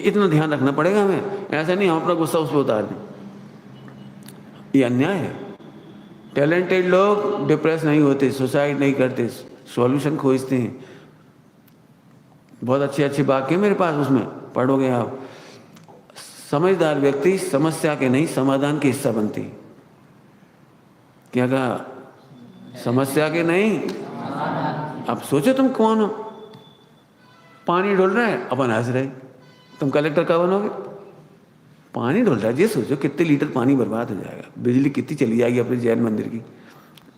Speaker 1: इतना ध्यान रखना पड़ेगा हमें। ऐसा नहीं हम अपना गुस्सा उस पर उतार दें, ये अन्याय है। टैलेंटेड लोग डिप्रेस नहीं होते, सुसाइड नहीं करते, सॉल्यूशन खोजते हैं। बहुत अच्छे अच्छे वाक्य मेरे पास, उसमें पढ़ोगे आप। समझदार व्यक्ति समस्या के नहीं समाधान के हिस्सा बनती। क्या कहा? समस्या के नहीं। अब सोचो तुम कौन हो? पानी डुल रहा है, अपन हंस रहे, तुम कलेक्टर कब बनोगे? पानी डुल रहा है, ये सोचो कितने लीटर पानी बर्बाद हो जाएगा, बिजली कितनी चली जाएगी अपने जैन मंदिर की,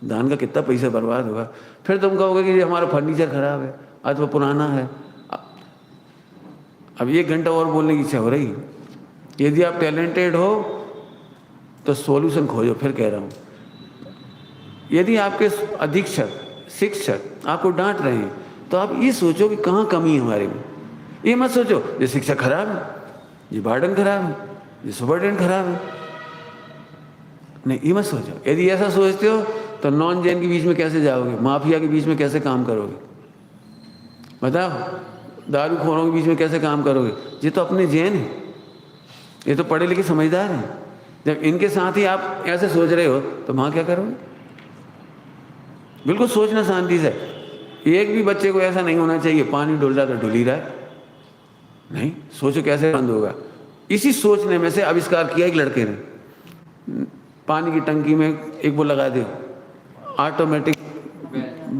Speaker 1: दान का कितना पैसा बर्बाद होगा। फिर तुम कहोगे कि ये हमारा फर्नीचर खराब है अथवा पुराना है। अब 1 घंटा और बोलने की इच्छा हो रही। यदि आप टैलेंटेड हो तो सॉल्यूशन खोजो। फिर कह रहा हूँ, यदि आपके अधीक्षक शिक्षक आपको डांट रहे हैं तो आप ये सोचो कि कहाँ कमी है हमारे में। ये मत सोचो ये शिक्षक खराब है, ये वार्डन खराब है, ये सुपरटेंडेंट खराब है। नहीं, ये मत सोचो। यदि ऐसा सोचते हो तो नॉन जैन के बीच में कैसे जाओगे, माफिया के बीच में कैसे काम करोगे, बताओ, दारू खोरों के बीच में कैसे काम करोगे। ये तो अपने जैन हैं, ये तो पढ़े लिखे समझदार हैं। जब इनके साथ ही आप ऐसे सोच रहे हो तो वहाँ क्या करोगे। बिल्कुल सोचना शांति से। एक भी बच्चे को ऐसा नहीं होना चाहिए पानी डुल रहा तो डुल ही रहा है। नहीं, सोचो कैसे बंद होगा। इसी सोचने में से आविष्कार किया एक लड़के ने, पानी की टंकी में एक वो लगा दे, ऑटोमेटिक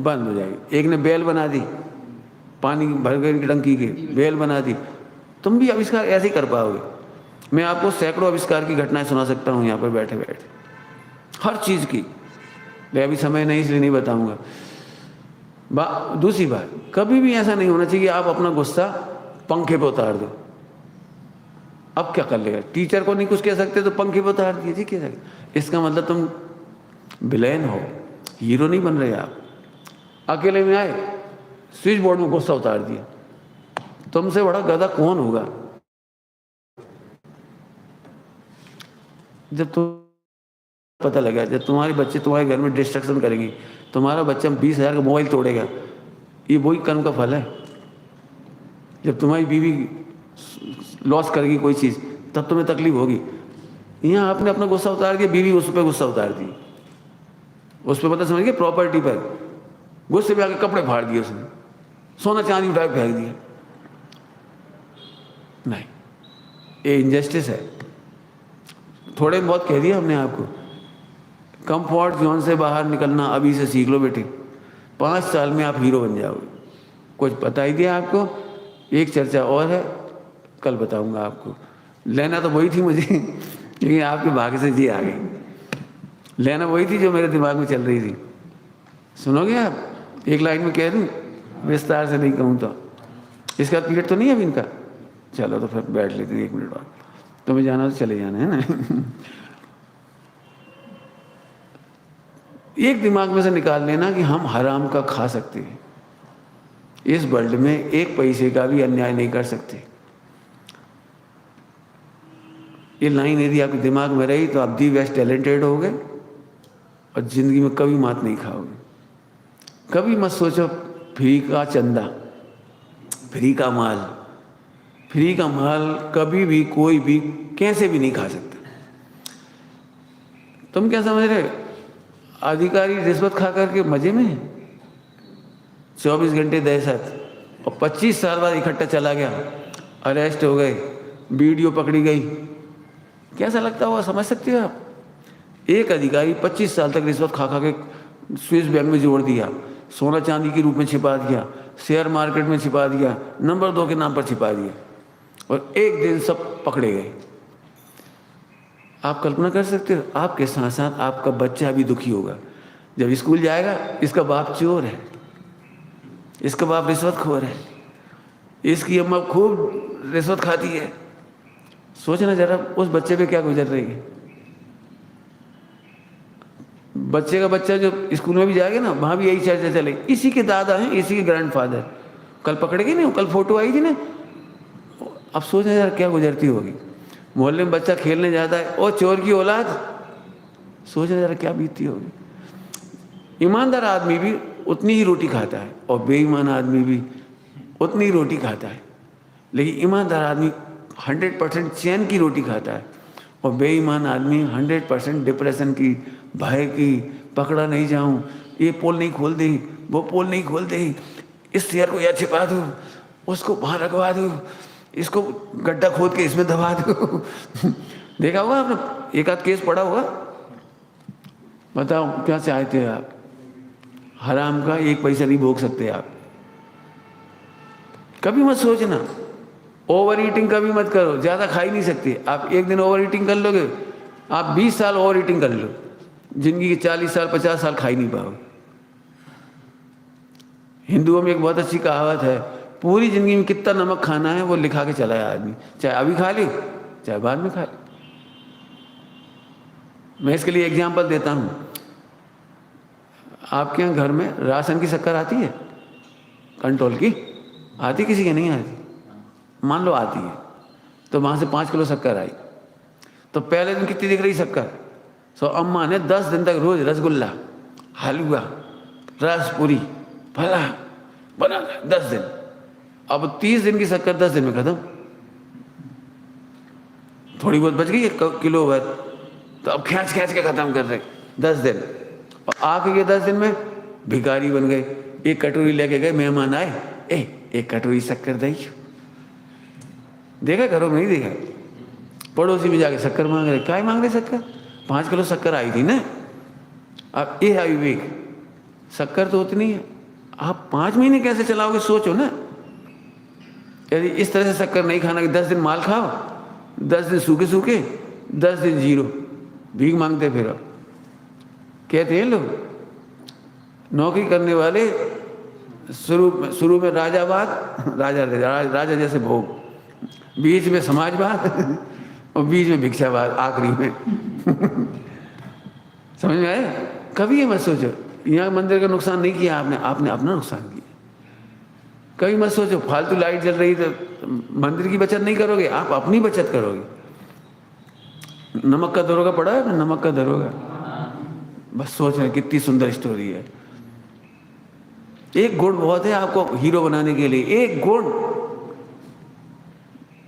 Speaker 1: बंद हो जाएगी। एक ने बेल बना दी, पानी भर गई टंकी की बेल बना दी। तुम भी आविष्कार ऐसे ही कर पाओगे। मैं आपको सैकड़ों आविष्कार की घटनाएं सुना सकता हूँ यहाँ पर बैठे बैठे, हर चीज़ की। मैं अभी समय नहीं इसलिए नहीं बताऊँगा। दूसरी बात, कभी भी ऐसा नहीं होना चाहिए आप अपना गुस्सा पंखे पे उतार दो। अब क्या कर लेगा, टीचर को नहीं कुछ कह सकते तो पंखे पे उतार दिए, कह सकते। इसका मतलब तुम विलेन हो, हीरो नहीं बन रहे आप। अकेले में आए, स्विच बोर्ड में गुस्सा उतार दिया। तुमसे बड़ा गधा कौन होगा। जब तुम पता लगा, जब तुम्हारे बच्चे तुम्हारे घर में डिस्ट्रक्शन करेंगे, तुम्हारा बच्चा 20,000 का मोबाइल तोड़ेगा, ये वही कर्म का फल है। जब तुम्हारी बीवी लॉस करेगी कोई चीज़, तब तुम्हें तकलीफ होगी। यहाँ आपने अपना गुस्सा उतार दिया, बीवी उस पर गुस्सा उतार दी, उस पर मतलब समझ गए प्रॉपर्टी पर गुस्से में आके कपड़े फाड़ दिए उसने, सोना चांदी उठा के फेंक दिया। नहीं, ये इनजस्टिस है। थोड़े बहुत कह दिया हमने आपको। कंफर्ट जोन से बाहर निकलना अभी से सीख लो बेटे, 5 साल में आप हीरो बन जाओगे। कुछ बता ही दिया आपको। एक चर्चा और है, कल बताऊंगा आपको। लेना तो वही थी मुझे, लेकिन आपके भाग्य से जी आ गई। लेना वही थी जो मेरे दिमाग में चल रही थी। सुनोगे आप? एक लाइन में कह दूं, विस्तार से नहीं कहूँ तो। इसका पीरियड तो नहीं है अभी इनका। चलो तो फिर बैठ लेते हैं 1 मिनट बाद। तुम्हें जाना तो चले जाना है ना। एक दिमाग में से निकाल लेना कि हम हराम का खा सकते हैं। इस वर्ल्ड में 1 पैसे का भी अन्याय नहीं कर सकते। ये लाइन यदि आपके दिमाग में रही तो आप दी बेस्ट टैलेंटेड हो गए और जिंदगी में कभी मात नहीं खाओगे। कभी मत सोचो फ्री का चंदा, फ्री का माल। फ्री का माल कभी भी कोई भी कैसे भी नहीं खा सकता। तुम क्या समझ रहे? अधिकारी रिश्वत खा करके मजे में 24 घंटे दहशत, और 25 साल बाद इकट्ठा चला गया, अरेस्ट हो गए, वीडियो पकड़ी गई। कैसा लगता होगा, समझ सकते हो आप? एक अधिकारी 25 साल तक रिश्वत खा खा के स्विस बैंक में जोड़ दिया, सोना चांदी के रूप में छिपा दिया, शेयर मार्केट में छिपा दिया, नंबर 2 के नाम पर छिपा दिया, और एक दिन सब पकड़े गए। आप कल्पना कर सकते हो? आपके साथ साथ आपका बच्चा भी दुखी होगा जब स्कूल जाएगा। इसका बाप चोर है, इसका बाप रिश्वतखोर है, इसकी अम्मा खूब रिश्वत खाती है। सोचना जरा उस बच्चे पे क्या गुजर रही है। बच्चे का बच्चा जो स्कूल में भी जाएगा ना, वहाँ भी यही चर्चा चले, इसी के दादा हैं, इसी के ग्रैंडफादर। कल पकड़े गए नहीं, कल फोटो आई थी ना। अब सोचना जरा क्या गुजरती होगी। मोहल्ले में बच्चा खेलने जाता है, ओ चोर की औलाद, सोचना जरा क्या बीतती होगी। ईमानदार आदमी भी उतनी ही रोटी खाता है और बेईमान आदमी भी उतनी ही रोटी खाता है। लेकिन ईमानदार आदमी 100% चैन की रोटी खाता है और बेईमान आदमी 100% डिप्रेशन की, भय की, पकड़ा नहीं जाऊं, ये पोल नहीं खोल दे, वो पोल नहीं खोल दे, इस शेयर को यहाँ छिपा दूँ, उसको वहाँ रखवा दूँ, इसको गड्ढा खोद के इसमें दबा दो। देखा होगा आपने, एक आध केस पड़ा होगा। बताओ क्या चाहते हैं आप? हराम का 1 पैसा नहीं भोग सकते आप। कभी मत सोचना, ओवर ईटिंग कभी मत करो। ज़्यादा खा ही नहीं सकते आप। एक दिन ओवर ईटिंग कर लोगे, आप 20 साल ओवर ईटिंग कर लो, जिंदगी के 40 साल 50 साल खा ही नहीं पाओगे। हिंदुओं में एक बहुत अच्छी कहावत है, पूरी जिंदगी में कितना नमक खाना है वो लिखा के चला है आदमी, चाहे अभी खा ले चाहे बाद में खा ले। मैं इसके लिए एग्जाम्पल देता हूँ। आपके यहाँ घर में राशन की शक्कर आती है, कंट्रोल की आती, किसी की नहीं आती, मान लो आती है, तो वहाँ से 5 किलो शक्कर आई, तो पहले दिन कितनी दिख रही शक्कर? सो अम्मा ने 10 दिन तक रोज रसगुल्ला, हलवा, रस पूरी, फला बना 10 दिन। अब 30 दिन की शक्कर 10 दिन में खत्म। थोड़ी बहुत बच गई 1 किलो भर, तो अब खींच खींच के खत्म कर रहे 10 दिन। और आके के 10 दिन में भिखारी बन गए। एक कटोरी लेके गए, मेहमान आए, एक कटोरी शक्कर दही। देखा घरों में नहीं देखा? पड़ोसी में जाके शक्कर मांग रहे। क्या मांग रहे शक्कर? 5 किलो शक्कर आई थी ना। अब ये है विवेक, शक्कर तो उतनी है, आप 5 महीने कैसे चलाओगे? सोचो ना। यदि इस तरह से शक्कर नहीं खाना कि 10 दिन माल खाओ, 10 दिन सूखे सूखे, 10 दिन जीरो, भीख मांगते फिर। कहते हैं लोग नौकरी करने वाले शुरू में राजावाद, राजा जैसे भोग, बीच में समाजवाद और बीच में भिक्षावाद, आखिरी में समझ में आया? कभी ये मत सोचो यहाँ मंदिर का नुकसान नहीं किया आपने, आपने अपना नुकसान किया। कभी मत सोचो फालतू लाइट जल रही तो मंदिर की बचत नहीं करोगे, आप अपनी बचत करोगे। नमक का दरोगा पड़ा है ना? नमक का दरोगा, बस सोच रहे कितनी सुंदर स्टोरी है। एक गुण बहुत है आपको हीरो बनाने के लिए, एक गुण।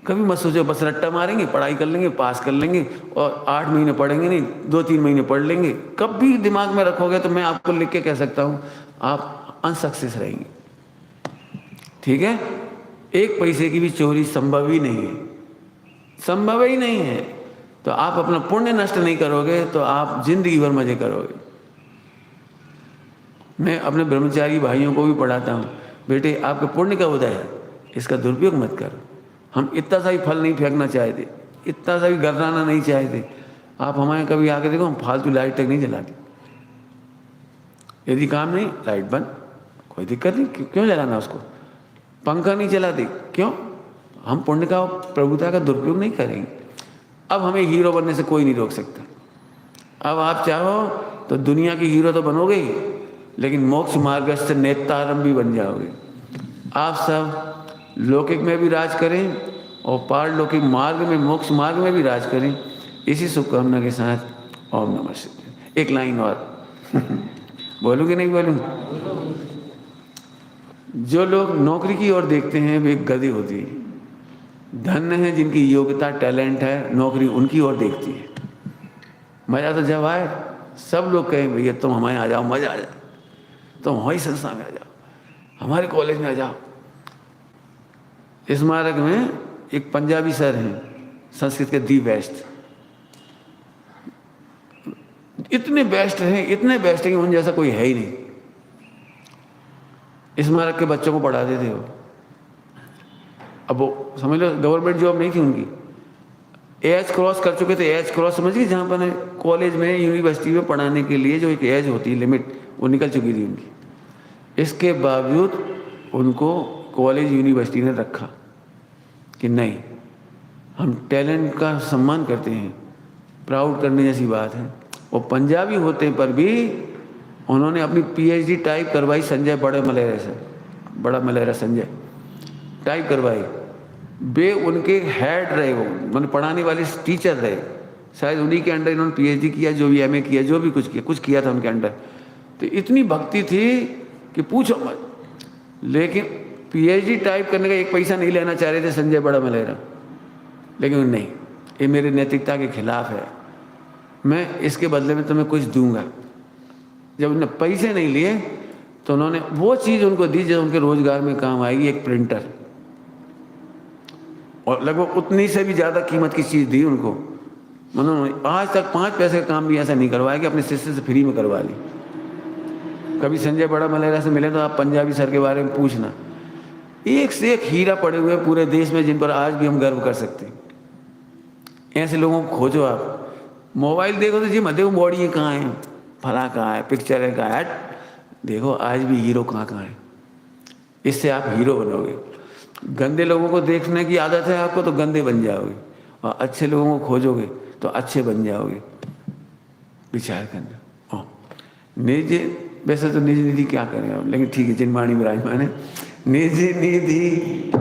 Speaker 1: कभी मत सोचो बस रट्टा मारेंगे, पढ़ाई कर लेंगे, पास कर लेंगे और 8 महीने पढ़ेंगे नहीं, 2-3 महीने पढ़ लेंगे। कभी दिमाग में रखोगे तो मैं आपको लिख के कह सकता हूं आप अनसक्सेस रहेंगे। ठीक है? 1 पैसे की भी चोरी संभव ही नहीं है, संभव ही नहीं है। तो आप अपना पुण्य नष्ट नहीं करोगे तो आप जिंदगी भर मजे करोगे। मैं अपने ब्रह्मचारी भाइयों को भी पढ़ाता हूँ, बेटे आपके पुण्य का उदय है, इसका दुरुपयोग मत करो। हम इतना सा भी फल नहीं फेंकना चाहते, इतना सा भी गर्राना नहीं चाहते। आप हमारे कभी आके देखो, हम फालतू लाइट तक नहीं जलाते। यदि काम नहीं, लाइट बंद, कोई दिक्कत नहीं, क्यों जलाना उसको? पंखा नहीं चलाते, क्यों? हम पुण्य का, प्रभुता का दुरुपयोग नहीं करेंगे। अब हमें हीरो बनने से कोई नहीं रोक सकता। अब आप चाहो तो दुनिया की हीरो तो बनोगे ही, लेकिन मोक्ष मार्ग से नेतारम भी बन जाओगे। आप सब लौकिक में भी राज करें और पारलौकिक मार्ग में, मोक्ष मार्ग में भी राज करें। इसी शुभकामना के साथ ओम नमः शिवाय। एक लाइन और बोलूँ कि नहीं बोलूँ? जो लोग नौकरी की ओर देखते हैं वे गधे होती है। धन्य है जिनकी योग्यता, टैलेंट है, नौकरी उनकी ओर देखती है। मजा तो जब आए सब लोग कहें भैया तुम हमारे आ जाओ, मजा आ जाए, तुम हमारी संस्था में आ जाओ, हमारे कॉलेज में आ जाओ। स्मारक में एक पंजाबी सर हैं, संस्कृत के दी बेस्ट, इतने बेस्ट हैं, इतने बेस्ट हैं कि उन जैसा कोई है ही नहीं। स्मारक के बच्चों को पढ़ाते थे वो। अब वो समझ लो गवर्नमेंट जॉब नहीं थी उनकी, एज क्रॉस कर चुके थे। एज क्रॉस समझ गए, जहाँ पर कॉलेज में, यूनिवर्सिटी में पढ़ाने के लिए जो एक एज होती है, लिमिट, वो निकल चुकी थी उनकी। इसके बावजूद उनको कॉलेज यूनिवर्सिटी ने रखा कि नहीं, हम टैलेंट का सम्मान करते हैं, प्राउड करने जैसी बात है। वो पंजाबी होते पर भी उन्होंने अपनी PhD टाइप करवाई संजय बड़ा मलेरा संजय टाइप करवाई। वे उनके हेड रहे, वो मैंने पढ़ाने वाले टीचर रहे, शायद उन्हीं के अंडर इन्होंने PhD किया, जो भी MA किया, जो भी कुछ किया था उनके अंडर। तो इतनी भक्ति थी कि पूछो मत। लेकिन PhD टाइप करने का 1 पैसा नहीं लेना चाह रहे थे संजय बड़ा मलेरा, लेकिन नहीं, ये मेरी नैतिकता के खिलाफ है, मैं इसके बदले में तुम्हें कुछ दूंगा। जब उन्होंने पैसे नहीं लिए तो उन्होंने वो चीज़ उनको दी जो उनके रोजगार में काम आएगी, एक प्रिंटर, और लगभग उतनी से भी ज़्यादा कीमत की चीज़ दी उनको। उन्होंने आज तक 5 पैसे का काम भी ऐसा नहीं करवाया कि अपने शिष्य से फ्री में करवा ली। कभी संजय बड़ा मलेरा से मिले तो आप पंजाबी सर के बारे में पूछना, एक से एक हीरा पड़े हुए पूरे देश में, जिन पर आज भी हम गर्व कर सकते हैं। ऐसे लोगों को खोजो आप। मोबाइल देखो तो जी मत देखो बॉडी कहाँ है, फला कहाँ है, पिक्चर है कहाँ है, देखो आज भी हीरो कहाँ है। इससे आप हीरो बनोगे। गंदे लोगों को देखने की आदत है आपको तो गंदे बन जाओगे, और अच्छे लोगों को खोजोगे तो अच्छे बन जाओगे। विचार करना। निज, वैसे तो निज निधि क्या करें अब, लेकिन ठीक है, जिनवाणी विराजमान है। निज निधि